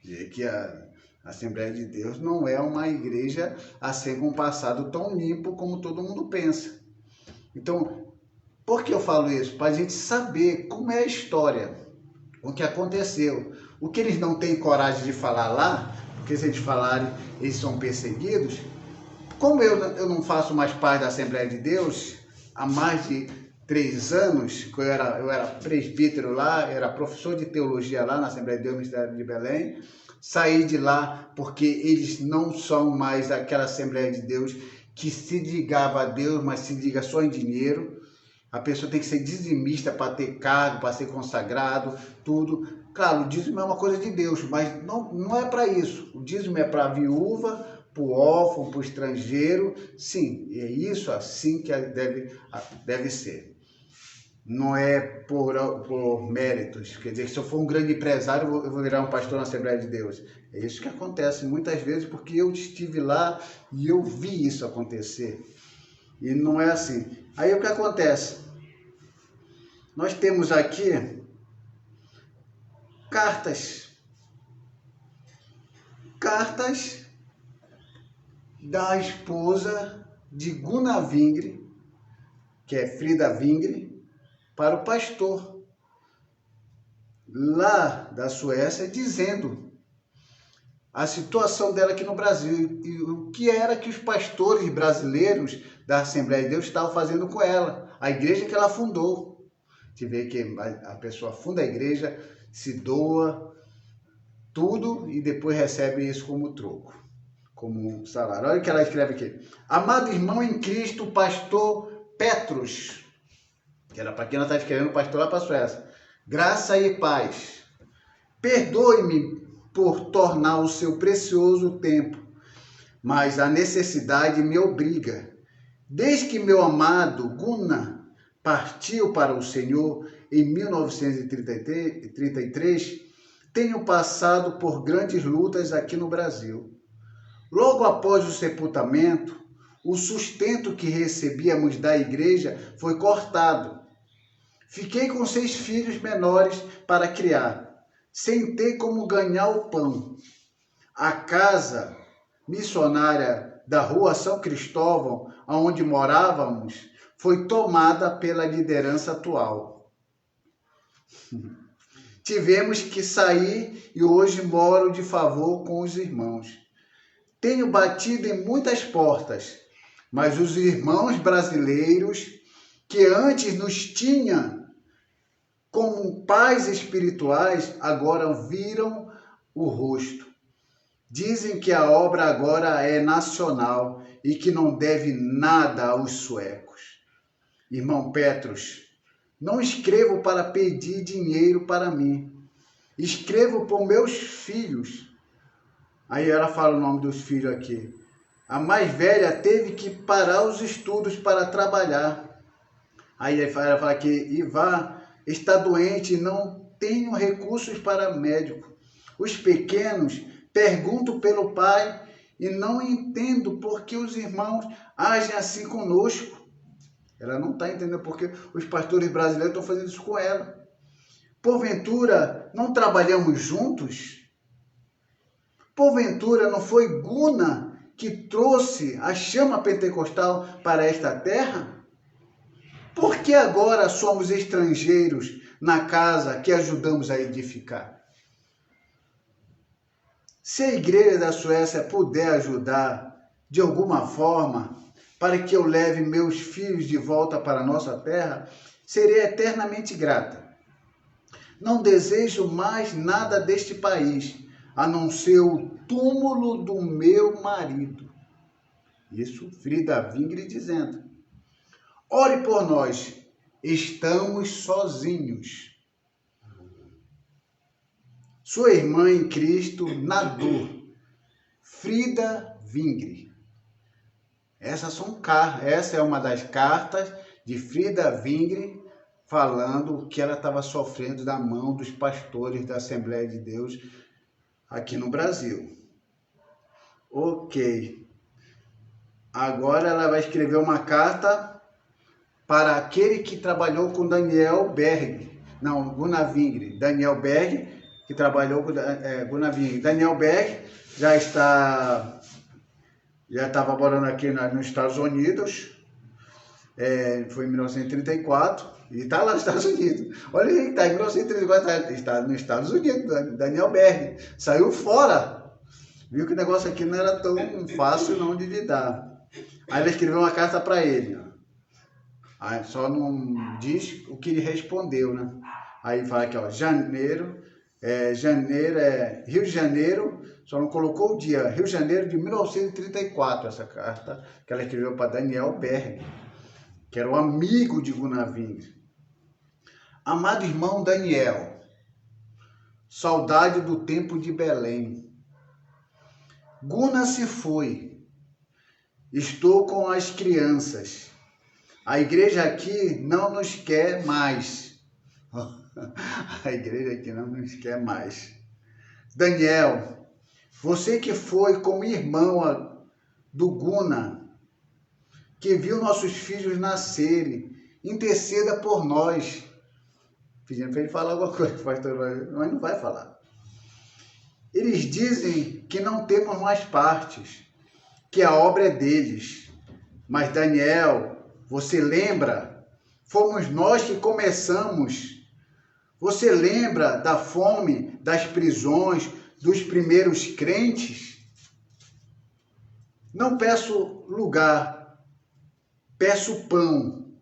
E que a Assembleia de Deus não é uma igreja assim com um passado tão limpo como todo mundo pensa. Então, por que eu falo isso? Para a gente saber como é a história, o que aconteceu. O que eles não têm coragem de falar lá, porque se eles falarem, eles são perseguidos. Como eu não faço mais parte da Assembleia de Deus, há mais de 3 anos, que eu era presbítero lá, era professor de teologia lá na Assembleia de Deus, no Ministério de Belém, saí de lá porque eles não são mais aquela Assembleia de Deus que se ligava a Deus, mas se liga só em dinheiro. A pessoa tem que ser dizimista para ter cargo, para ser consagrado, tudo. Claro, o dízimo é uma coisa de Deus, mas não é para isso. O dízimo é para a viúva, para o órfão, para o estrangeiro. Sim, é isso assim que deve ser. Não é por méritos. Quer dizer, se eu for um grande empresário, eu vou virar um pastor na Assembleia de Deus. É isso que acontece muitas vezes, porque eu estive lá e eu vi isso acontecer. E não é assim. Aí o que acontece? Nós temos aqui cartas da esposa de Gunnar Wingre, que é Frida Wingre, para o pastor lá da Suécia, dizendo a situação dela aqui no Brasil e o que era que os pastores brasileiros da Assembleia de Deus estavam fazendo com ela, a igreja que ela fundou. Você vê que a pessoa funda a igreja, se doa tudo e depois recebe isso como troco, como um salário. Olha o que ela escreve aqui. Amado irmão em Cristo, pastor Petrus, que era para quem ela está escrevendo, pastor lá para a Suécia. Graça e paz. Perdoe-me por tornar o seu precioso tempo, mas a necessidade me obriga. Desde que meu amado Gunnar partiu para o Senhor em 1933, tenho passado por grandes lutas aqui no Brasil. Logo após o sepultamento, o sustento que recebíamos da igreja foi cortado. Fiquei com 6 filhos menores para criar. sem ter como ganhar o pão. A casa missionária da rua São Cristóvão, onde morávamos, foi tomada pela liderança atual. Tivemos que sair e hoje moro de favor com os irmãos. Tenho batido em muitas portas, mas os irmãos brasileiros que antes nos tinham como pais espirituais, agora viram o rosto. Dizem que a obra agora é nacional e que não deve nada aos suecos. Irmão Petros, não escrevo para pedir dinheiro para mim. Escrevo por meus filhos. Aí ela fala o nome dos filhos aqui. A mais velha teve que parar os estudos para trabalhar. Aí ela fala que Ivan está doente e não tem recursos para médico. Os pequenos perguntam pelo pai e não entendo por que os irmãos agem assim conosco. Ela não está entendendo porque os pastores brasileiros estão fazendo isso com ela. Porventura, não trabalhamos juntos? Porventura, não foi Guna que trouxe a chama pentecostal para esta terra? Por que agora somos estrangeiros na casa que ajudamos a edificar? Se a igreja da Suécia puder ajudar de alguma forma para que eu leve meus filhos de volta para a nossa terra, serei eternamente grata. Não desejo mais nada deste país, a não ser o túmulo do meu marido. Isso Frida Wingre dizendo. Ore por nós, estamos sozinhos. Sua irmã em Cristo na dor, Frida Wingre. Essa é uma das cartas de Frida Wingre falando que ela estava sofrendo da mão dos pastores da Assembleia de Deus aqui no Brasil. Ok. Agora ela vai escrever uma carta para aquele que trabalhou com Daniel Berg. Não, Gunnar Wingre. Daniel Berg, que trabalhou com Gunnar Wingre. Daniel Berg já estava morando aqui nos Estados Unidos. Foi em 1934 e está lá nos Estados Unidos. Olha aí que está em 1934, está nos Estados Unidos, Daniel Berg. Saiu fora. Viu que o negócio aqui não era tão fácil não de lidar. Aí ela escreveu uma carta para ele. Aí só não diz o que ele respondeu, né? Aí fala aqui, ó, Rio de Janeiro, só não colocou o dia, Rio de Janeiro de 1934, essa carta que ela escreveu para Daniel Berg, que era um amigo de Gunnar Wingre. Amado irmão Daniel, saudade do tempo de Belém. Gunnar se foi, estou com as crianças. A igreja aqui não nos quer mais. A igreja aqui não nos quer mais. Daniel, você que foi como irmão do Gunnar, que viu nossos filhos nascerem, interceda por nós. Pedindo para ele falar alguma coisa, pastor, mas não vai falar. Eles dizem que não temos mais partes, que a obra é deles. Mas Daniel, você lembra? Fomos nós que começamos. Você lembra da fome, das prisões, dos primeiros crentes? Não peço lugar, peço pão,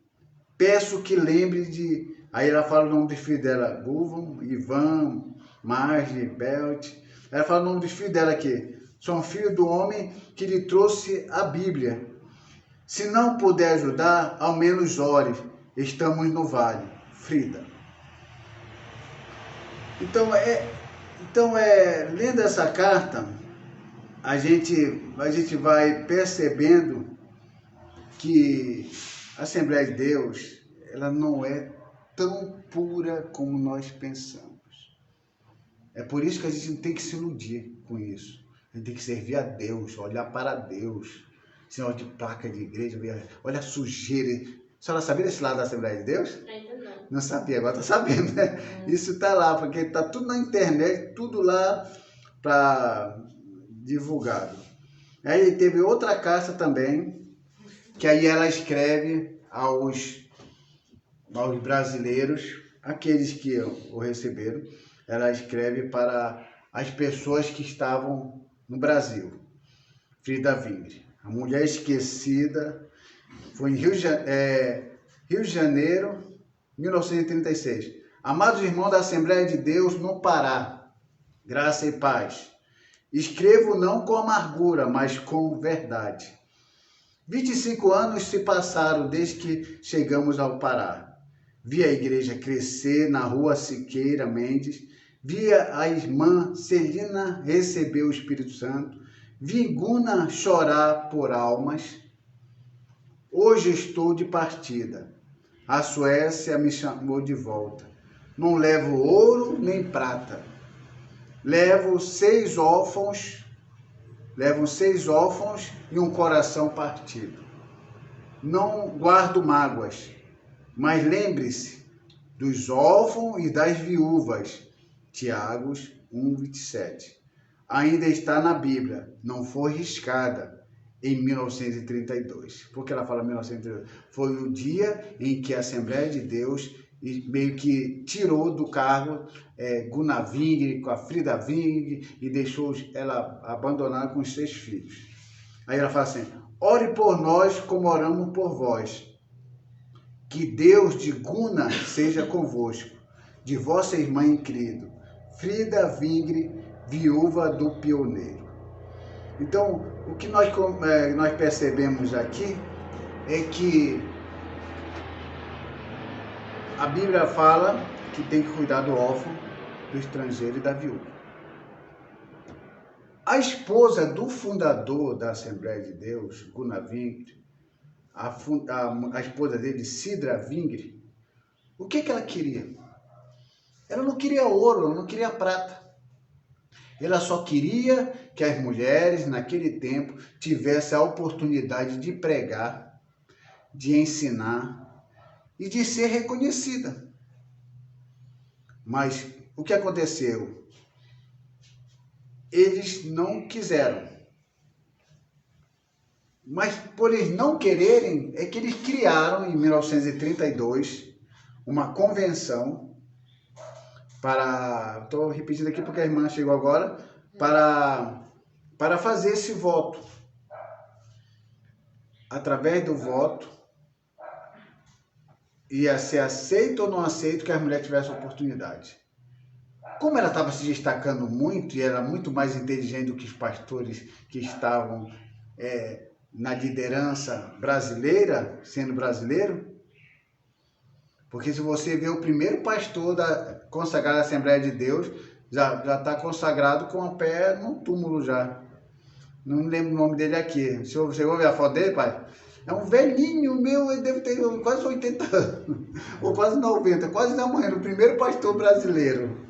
peço que lembre de... Aí ela fala o nome dos filhos dela, Guvam, Ivan, Marge, Belt. Ela fala o nome dos filhos dela aqui. São filhos do homem que lhe trouxe a Bíblia. Se não puder ajudar, ao menos ore. Estamos no vale. Frida. Então, lendo essa carta, a gente vai percebendo que a Assembleia de Deus, ela não é tão pura como nós pensamos. É por isso que a gente não tem que se iludir com isso. A gente tem que servir a Deus, olhar para Deus. Senhor de placa de igreja, olha a sujeira. A senhora sabia desse lado da Assembleia de Deus? Ainda não. Não sabia, agora tá sabendo, né? Isso tá lá, porque tá tudo na internet, tudo lá para divulgado. Aí teve outra carta também, que aí ela escreve aos brasileiros, aqueles que o receberam, ela escreve para as pessoas que estavam no Brasil. Frida Vingre, a mulher esquecida, foi em Rio de Janeiro, 1936. Amados irmãos da Assembleia de Deus no Pará, graça e paz. Escrevo não com amargura, mas com verdade. 25 anos se passaram desde que chegamos ao Pará. Vi a igreja crescer na rua Siqueira Mendes, vi a irmã Celina receber o Espírito Santo, vi Guna chorar por almas. Hoje estou de partida. A Suécia me chamou de volta. Não levo ouro nem prata. Levo 6 órfãos e um coração partido. Não guardo mágoas, mas lembre-se dos órfãos e das viúvas. Tiago 1:27. Ainda está na Bíblia, não foi riscada em 1932. Por que ela fala 1932? Foi o dia em que a Assembleia de Deus meio que tirou do cargo Guna Vingre, com a Frida Vingre, e deixou ela abandonada com os 6 filhos. Aí ela fala assim: ore por nós como oramos por vós. Que Deus de Guna seja convosco, de vossa irmã em Cristo, Frida Vingre, viúva do pioneiro. Então, o que nós percebemos aqui é que a Bíblia fala que tem que cuidar do órfão, do estrangeiro e da viúva. A esposa do fundador da Assembleia de Deus, Guna Vingre, a esposa dele, Sidra Vingre, o que ela queria? Ela não queria ouro, ela não queria prata. Ela só queria que as mulheres, naquele tempo, tivessem a oportunidade de pregar, de ensinar e de ser reconhecida. Mas o que aconteceu? Eles não quiseram. Mas por eles não quererem, é que eles criaram, em 1932, uma convenção para, estou repetindo aqui porque a irmã chegou agora, para fazer esse voto. Através do voto, ia ser aceito ou não aceito que a mulher tivesse oportunidade. Como ela estava se destacando muito e era muito mais inteligente do que os pastores que estavam na liderança brasileira, sendo brasileiro, porque se você vê o primeiro pastor consagrado da Assembleia de Deus, já está consagrado com o pé no túmulo já. Não lembro o nome dele aqui. Você ouve a foto dele, pai? É um velhinho meu, ele deve ter quase 80 anos, ou quase 90, quase da manhã, o primeiro pastor brasileiro.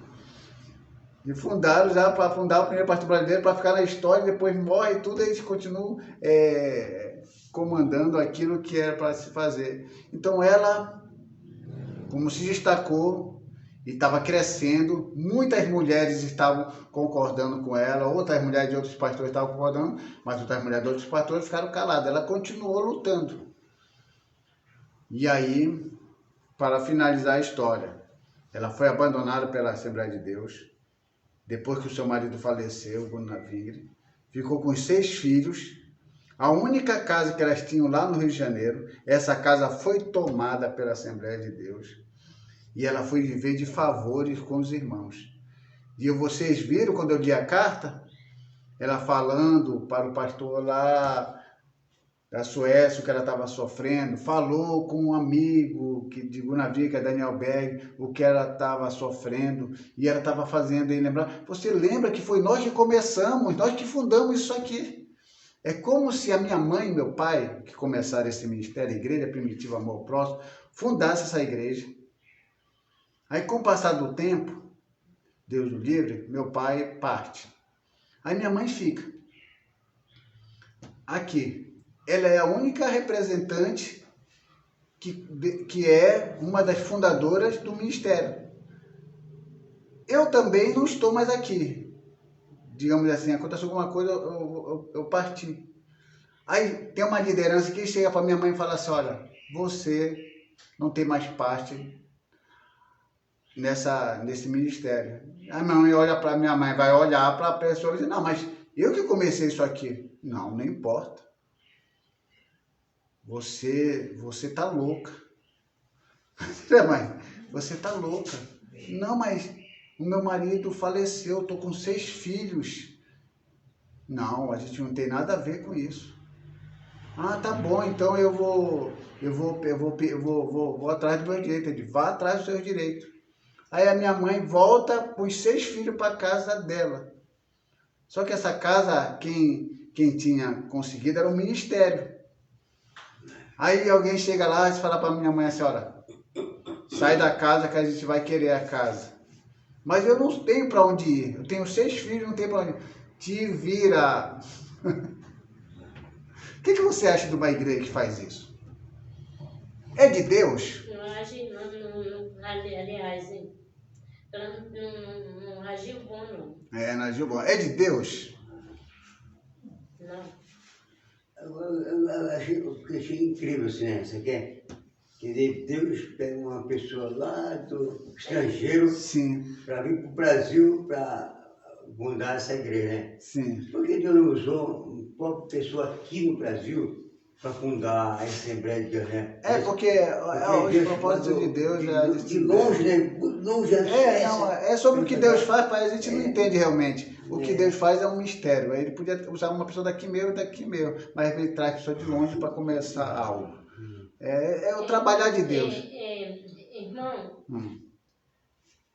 E fundaram já para fundar o primeiro pastor brasileiro, para ficar na história, depois morre e tudo, eles continuam comandando aquilo que era para se fazer. Então ela, como se destacou e estava crescendo, muitas mulheres estavam concordando com ela, outras mulheres de outros pastores estavam concordando, mas outras mulheres de outros pastores ficaram caladas. Ela continuou lutando. E aí, para finalizar a história, ela foi abandonada pela Assembleia de Deus, depois que o seu marido faleceu, Guna Vingre, ficou com 6 filhos. A única casa que elas tinham lá no Rio de Janeiro, essa casa foi tomada pela Assembleia de Deus. E ela foi viver de favores com os irmãos. E vocês viram, quando eu li a carta, ela falando para o pastor lá da Suécia, o que ela estava sofrendo, falou com um amigo de Guna Vingre, que é Daniel Berg, o que ela estava sofrendo, e ela estava fazendo ele lembrar. Você lembra que foi nós que começamos, nós que fundamos isso aqui. É como se a minha mãe e meu pai, que começaram esse ministério, a Igreja Primitiva Amor ao Próximo, fundasse essa igreja. Aí, com o passar do tempo, Deus o livre, meu pai parte. Aí minha mãe fica. Aqui. Ela é a única representante que é uma das fundadoras do ministério. Eu também não estou mais aqui. Digamos assim, aconteceu alguma coisa, eu parti. Aí tem uma liderança que chega para minha mãe e fala assim, olha, você não tem mais parte nesse ministério. A minha mãe olha para minha mãe, vai olhar para a pessoa e diz, não, mas eu que comecei isso aqui. Não, não importa. Você tá louca. Mãe, você tá louca. Não, mas o meu marido faleceu, estou com 6 filhos. Não, a gente não tem nada a ver com isso. Ah, tá bom, então eu vou atrás do meu direito. Ele vá atrás dos seus direitos. Aí a minha mãe volta com os 6 filhos para a casa dela. Só que essa casa, quem tinha conseguido era o ministério. Aí alguém chega lá e fala para minha mãe assim, olha, sai da casa que a gente vai querer a casa. Mas eu não tenho para onde ir. Eu tenho 6 filhos, não tenho para onde ir. Te vira. O que você acha de uma igreja que faz isso? É de Deus? Não age, aliás, não agiu bom, não. Não agiu bom. É de Deus? Não. Eu achei incrível assim, né? Você quer? Quer dizer, Deus pega uma pessoa lá do estrangeiro para vir para o Brasil para fundar essa igreja, né? Sim. Por que Deus não usou uma própria pessoa aqui no Brasil para fundar a Assembleia de Deus, né? Porque os propósitos de Deus de longe, né? Longe é sobre o que Deus faz, a gente não entende realmente. O que Deus faz é um mistério. Ele podia usar uma pessoa daqui mesmo, mas ele traz a pessoa de longe para começar algo. É o trabalhar de Deus. Irmão,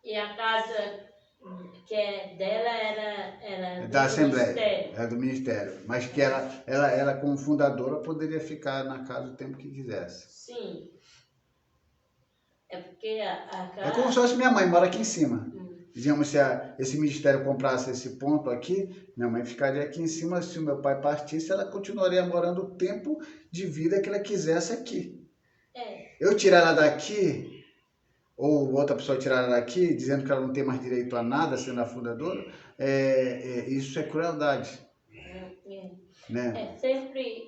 e a casa que é dela era da Assembleia, ministério. era do ministério, mas que ela como fundadora poderia ficar na casa o tempo que quisesse. Sim. É porque a casa... É como se fosse minha mãe, mora aqui em cima. Digamos, se esse ministério comprasse esse ponto aqui, minha mãe ficaria aqui em cima. Se o meu pai partisse, ela continuaria morando o tempo de vida que ela quisesse aqui. Eu tirar ela daqui, ou outra pessoa tirar ela daqui, dizendo que ela não tem mais direito a nada, sendo a fundadora, isso é crueldade. Né? Sempre,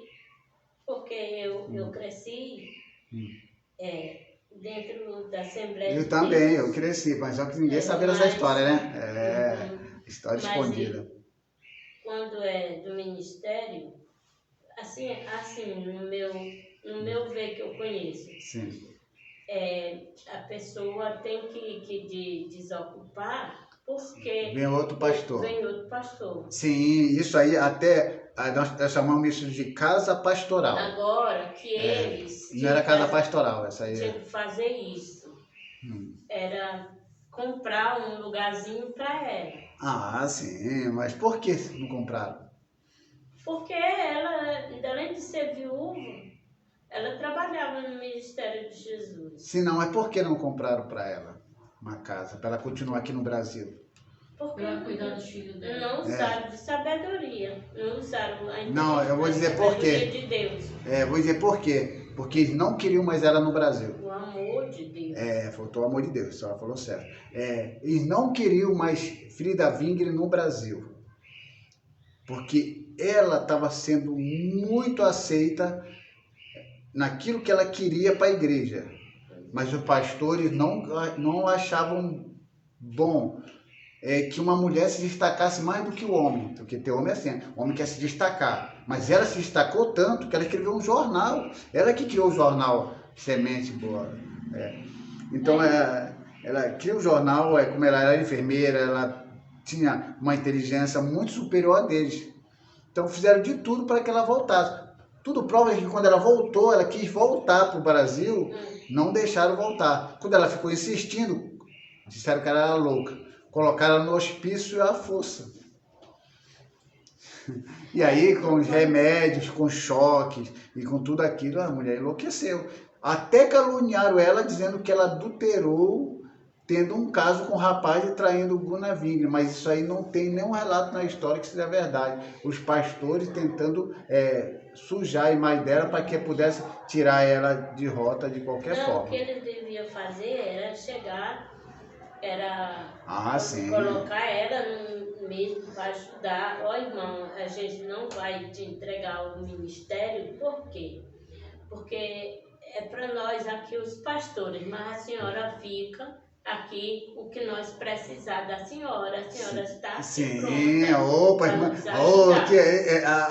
porque eu cresci dentro da Assembleia. Eu também, eu cresci, mas só que ninguém sabia dessa história, né? História escondida. Quando é do ministério, assim no meu ver que eu conheço, sim. A pessoa tem que desocupar porque vem outro pastor. Sim, isso aí até nós chamamos isso de casa pastoral. Agora que eles não era casa pastoral, essa aí. Tinha que fazer isso. Era comprar um lugarzinho para ela. Ah, sim, mas por que não compraram? Porque ela, além de ser viúva, ela trabalhava no Ministério de Jesus. Sim, não, mas por que não compraram para ela uma casa, para ela continuar aqui no Brasil? Porque cuidar dos filhos dela. Não usaram de sabedoria, não usaram a Não, eu vou dizer por quê. De Deus. Vou dizer por quê. Porque eles não queriam mais ela no Brasil. O amor de Deus. Faltou o amor de Deus, ela falou certo. Eles não queriam mais Frida Wingre no Brasil. Porque ela estava sendo muito aceita naquilo que ela queria para a igreja. Mas os pastores não achavam bom que uma mulher se destacasse mais do que o homem. Porque tem homem assim, o homem quer se destacar. Mas ela se destacou tanto que ela escreveu um jornal. Ela que criou o jornal Semente Boa. Então, ela criou o jornal, como ela era enfermeira, ela tinha uma inteligência muito superior a deles. Então, fizeram de tudo para que ela voltasse. Tudo prova que quando ela voltou, ela quis voltar para o Brasil, não deixaram voltar. Quando ela ficou insistindo, disseram que ela era louca. Colocaram ela no hospício à força. E aí, com os remédios, com choques e com tudo aquilo, a mulher enlouqueceu. Até caluniaram ela, dizendo que ela adulterou, tendo um caso com o rapaz e traindo o Gunnar Wingre. Mas isso aí não tem nenhum relato na história que seja verdade. Os pastores tentando sujar a imagem dela para que pudesse tirar ela de rota de qualquer forma. O que eles deviam fazer era chegar, sim. colocar ela no mesmo para ajudar. Ó, irmão, a gente não vai te entregar o ministério, por quê? Porque é para nós aqui os pastores, mas a senhora fica aqui o que nós precisar da senhora. A senhora está sim, pronta. Opa, irmã.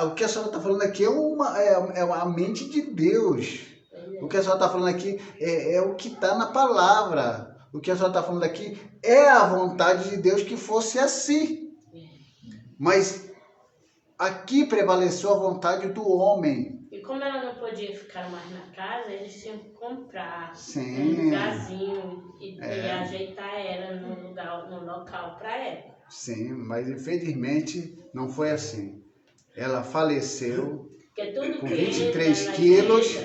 O que a senhora está falando aqui é a mente de Deus. O que a senhora está falando aqui é o que está na palavra. O que a senhora está falando aqui é a vontade de Deus que fosse assim. Mas aqui prevaleceu a vontade do homem. E como ela não podia ficar mais na casa, eles tinham que comprar um lugarzinho e ajeitar ela no local para ela. Sim, mas infelizmente não foi assim. Ela faleceu com 23 quilos.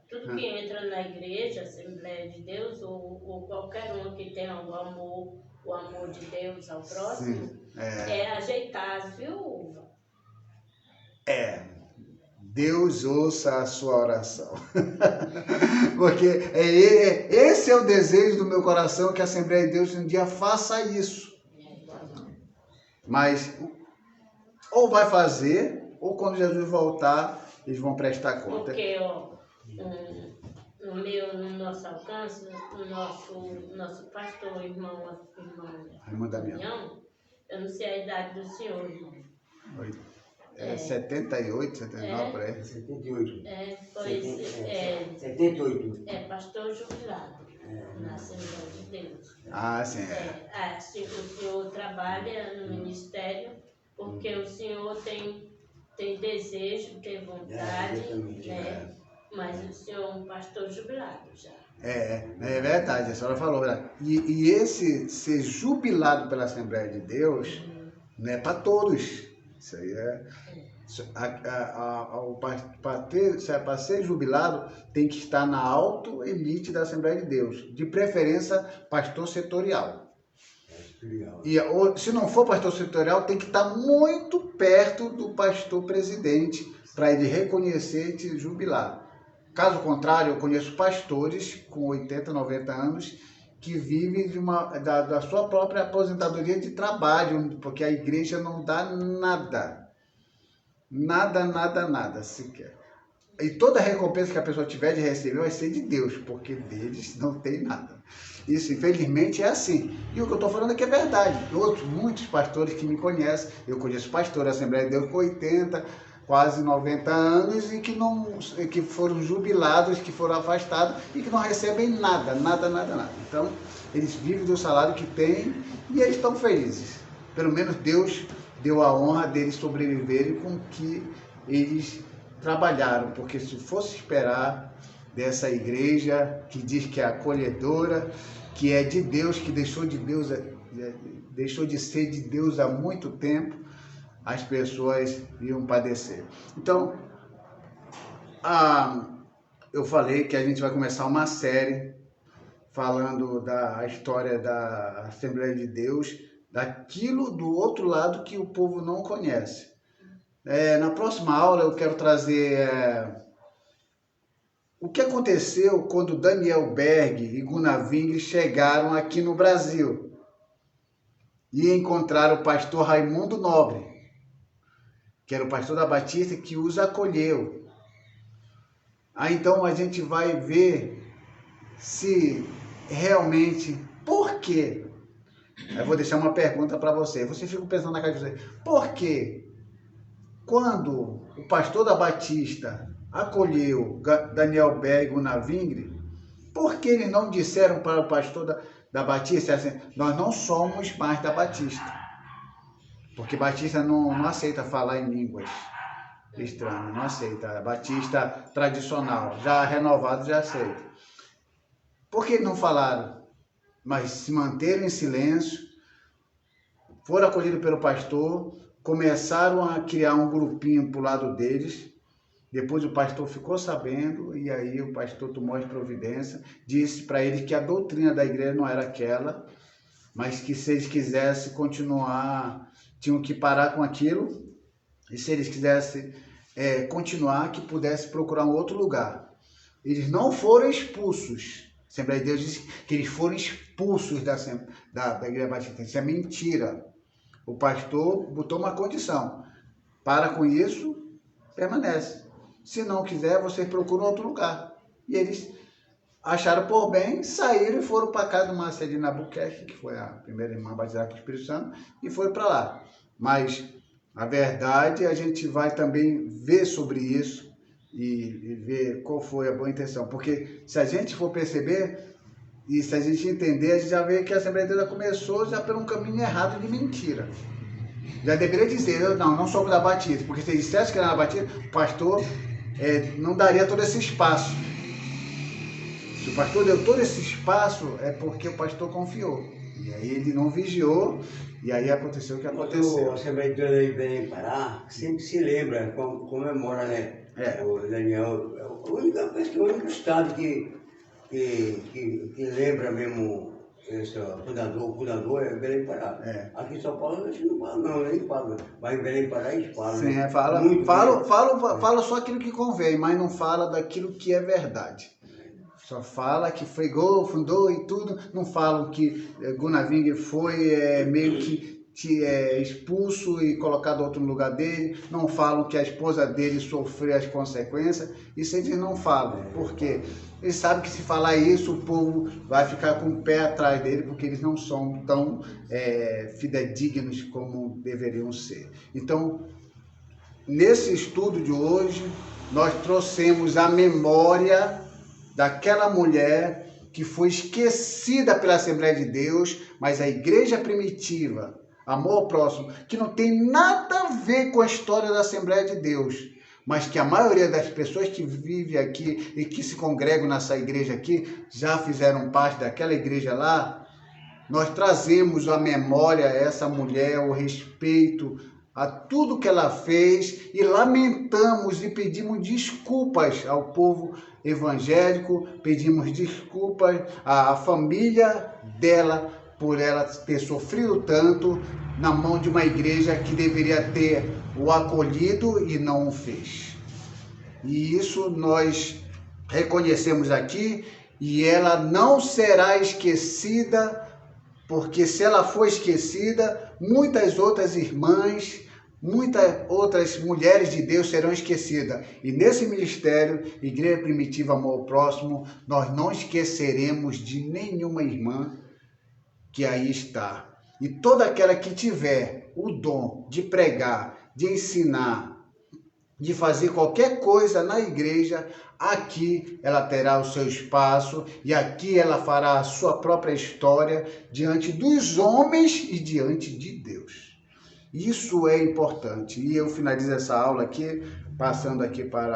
Tudo que entra na igreja, Assembleia de Deus, ou qualquer um que tenha o amor de Deus ao próximo, é ajeitar as viúvas. Deus ouça a sua oração. Porque esse é o desejo do meu coração, que a Assembleia de Deus um dia faça isso. Mas ou vai fazer, ou quando Jesus voltar, eles vão prestar conta. Porque no nosso alcance, o nosso pastor, irmão Damião, eu não sei a idade do senhor, irmão. 78, 79, por aí. 78. 78. Pastor jubilado na Assembleia de Deus. Sim. O senhor trabalha no ministério porque o senhor tem desejo, tem vontade, mas o senhor é um pastor jubilado já. É verdade, a senhora falou. E esse ser jubilado pela Assembleia de Deus não é para todos. Isso aí para ser jubilado, tem que estar na alta elite da Assembleia de Deus. De preferência, pastor setorial. E se não for pastor setorial, tem que estar muito perto do pastor presidente para ele reconhecer e te jubilar. Caso contrário, eu conheço pastores com 80, 90 anos que vivem da sua própria aposentadoria de trabalho, porque a igreja não dá nada. Nada sequer. E toda a recompensa que a pessoa tiver de receber vai ser de Deus, porque deles não tem nada. Isso, infelizmente, é assim. E o que eu estou falando aqui é verdade. Muitos pastores que me conhecem, eu conheço pastores da Assembleia de Deus com 80, quase 90 anos e que foram jubilados, que foram afastados e que não recebem nada. Então, eles vivem do salário que têm e eles estão felizes. Pelo menos Deus deu a honra deles sobreviverem com o que eles trabalharam, porque se fosse esperar dessa igreja que diz que é acolhedora, que é de Deus, que deixou de ser de Deus há muito tempo, as pessoas iam padecer. Então, eu falei que a gente vai começar uma série falando da história da Assembleia de Deus, daquilo do outro lado que o povo não conhece. Na próxima aula eu quero trazer o que aconteceu quando Daniel Berg e Gunnar Wingre chegaram aqui no Brasil e encontraram o pastor Raimundo Nobre, que era o pastor da Batista, que os acolheu. Então a gente vai ver se realmente, por quê? Eu vou deixar uma pergunta para você. Você fica pensando na cabeça de você, por quê? Quando o pastor da Batista acolheu Daniel Berg e Gunnar Wingre, por que eles não disseram para o pastor da Batista assim, nós não somos mais da Batista? Porque Batista não aceita falar em línguas estranhas, não aceita. Batista tradicional, já renovado, já aceita. Por que eles não falaram? Mas se manteram em silêncio, foram acolhidos pelo pastor, começaram a criar um grupinho para o lado deles. Depois o pastor ficou sabendo e aí o pastor tomou as providências, disse para eles que a doutrina da igreja não era aquela, mas que se eles quisessem continuar, tinham que parar com aquilo, e se eles quisessem continuar, que pudesse procurar um outro lugar. Eles não foram expulsos. A Assembleia de Deus disse que eles foram expulsos da Igreja Batista. Isso é mentira. O pastor botou uma condição. Para com isso, permanece. Se não quiser, vocês procuram outro lugar. E eles acharam por bem, saíram e foram para a casa do Marcelino Albuquerque, que foi a primeira irmã batizada com o Espírito Santo, e foram para lá. Mas, a verdade, a gente vai também ver sobre isso e ver qual foi a boa intenção. Porque se a gente for perceber e se a gente entender, a gente já vê que a Assembleia de Deus começou já por um caminho errado de mentira. Já deveria dizer, eu não sou da Batista, porque se ele dissesse que era da Batista, o pastor não daria todo esse espaço. Se o pastor deu todo esse espaço, é porque o pastor confiou. E aí ele não vigiou, e aí aconteceu o que aconteceu. A Assembleia de Deus aí vem Pará, sempre se lembra, comemora, né? O Daniel, é o único estado que lembra mesmo esse fundador é Belém Pará. Aqui em São Paulo a gente não fala, não, nem fala. Mas em Belém Pará a gente fala. Sim, né? fala só aquilo que convém, mas não fala daquilo que é verdade. Só fala que Frigol fundou e tudo, não falam que Gunaving foi meio que expulso e colocado em outro lugar dele, não falam que a esposa dele sofreu as consequências, isso eles não falam, porque eles sabem que se falar isso, o povo vai ficar com o pé atrás dele, porque eles não são tão fidedignos como deveriam ser. Então, nesse estudo de hoje, nós trouxemos a memória daquela mulher que foi esquecida pela Assembleia de Deus, mas a igreja primitiva, amor ao próximo, que não tem nada a ver com a história da Assembleia de Deus, mas que a maioria das pessoas que vivem aqui e que se congregam nessa igreja aqui, já fizeram parte daquela igreja lá, nós trazemos à memória essa mulher, o respeito a tudo que ela fez e lamentamos e pedimos desculpas ao povo evangélico, pedimos desculpas à família dela por ela ter sofrido tanto na mão de uma igreja que deveria ter o acolhido e não o fez. E isso nós reconhecemos aqui e ela não será esquecida, porque se ela for esquecida, muitas outras irmãs, muitas outras mulheres de Deus serão esquecidas. E nesse ministério, Igreja Primitiva Amor ao Próximo, nós não esqueceremos de nenhuma irmã que aí está. E toda aquela que tiver o dom de pregar, de ensinar, de fazer qualquer coisa na igreja, aqui ela terá o seu espaço e aqui ela fará a sua própria história diante dos homens e diante de Deus. Isso é importante. E eu finalizo essa aula aqui, passando aqui para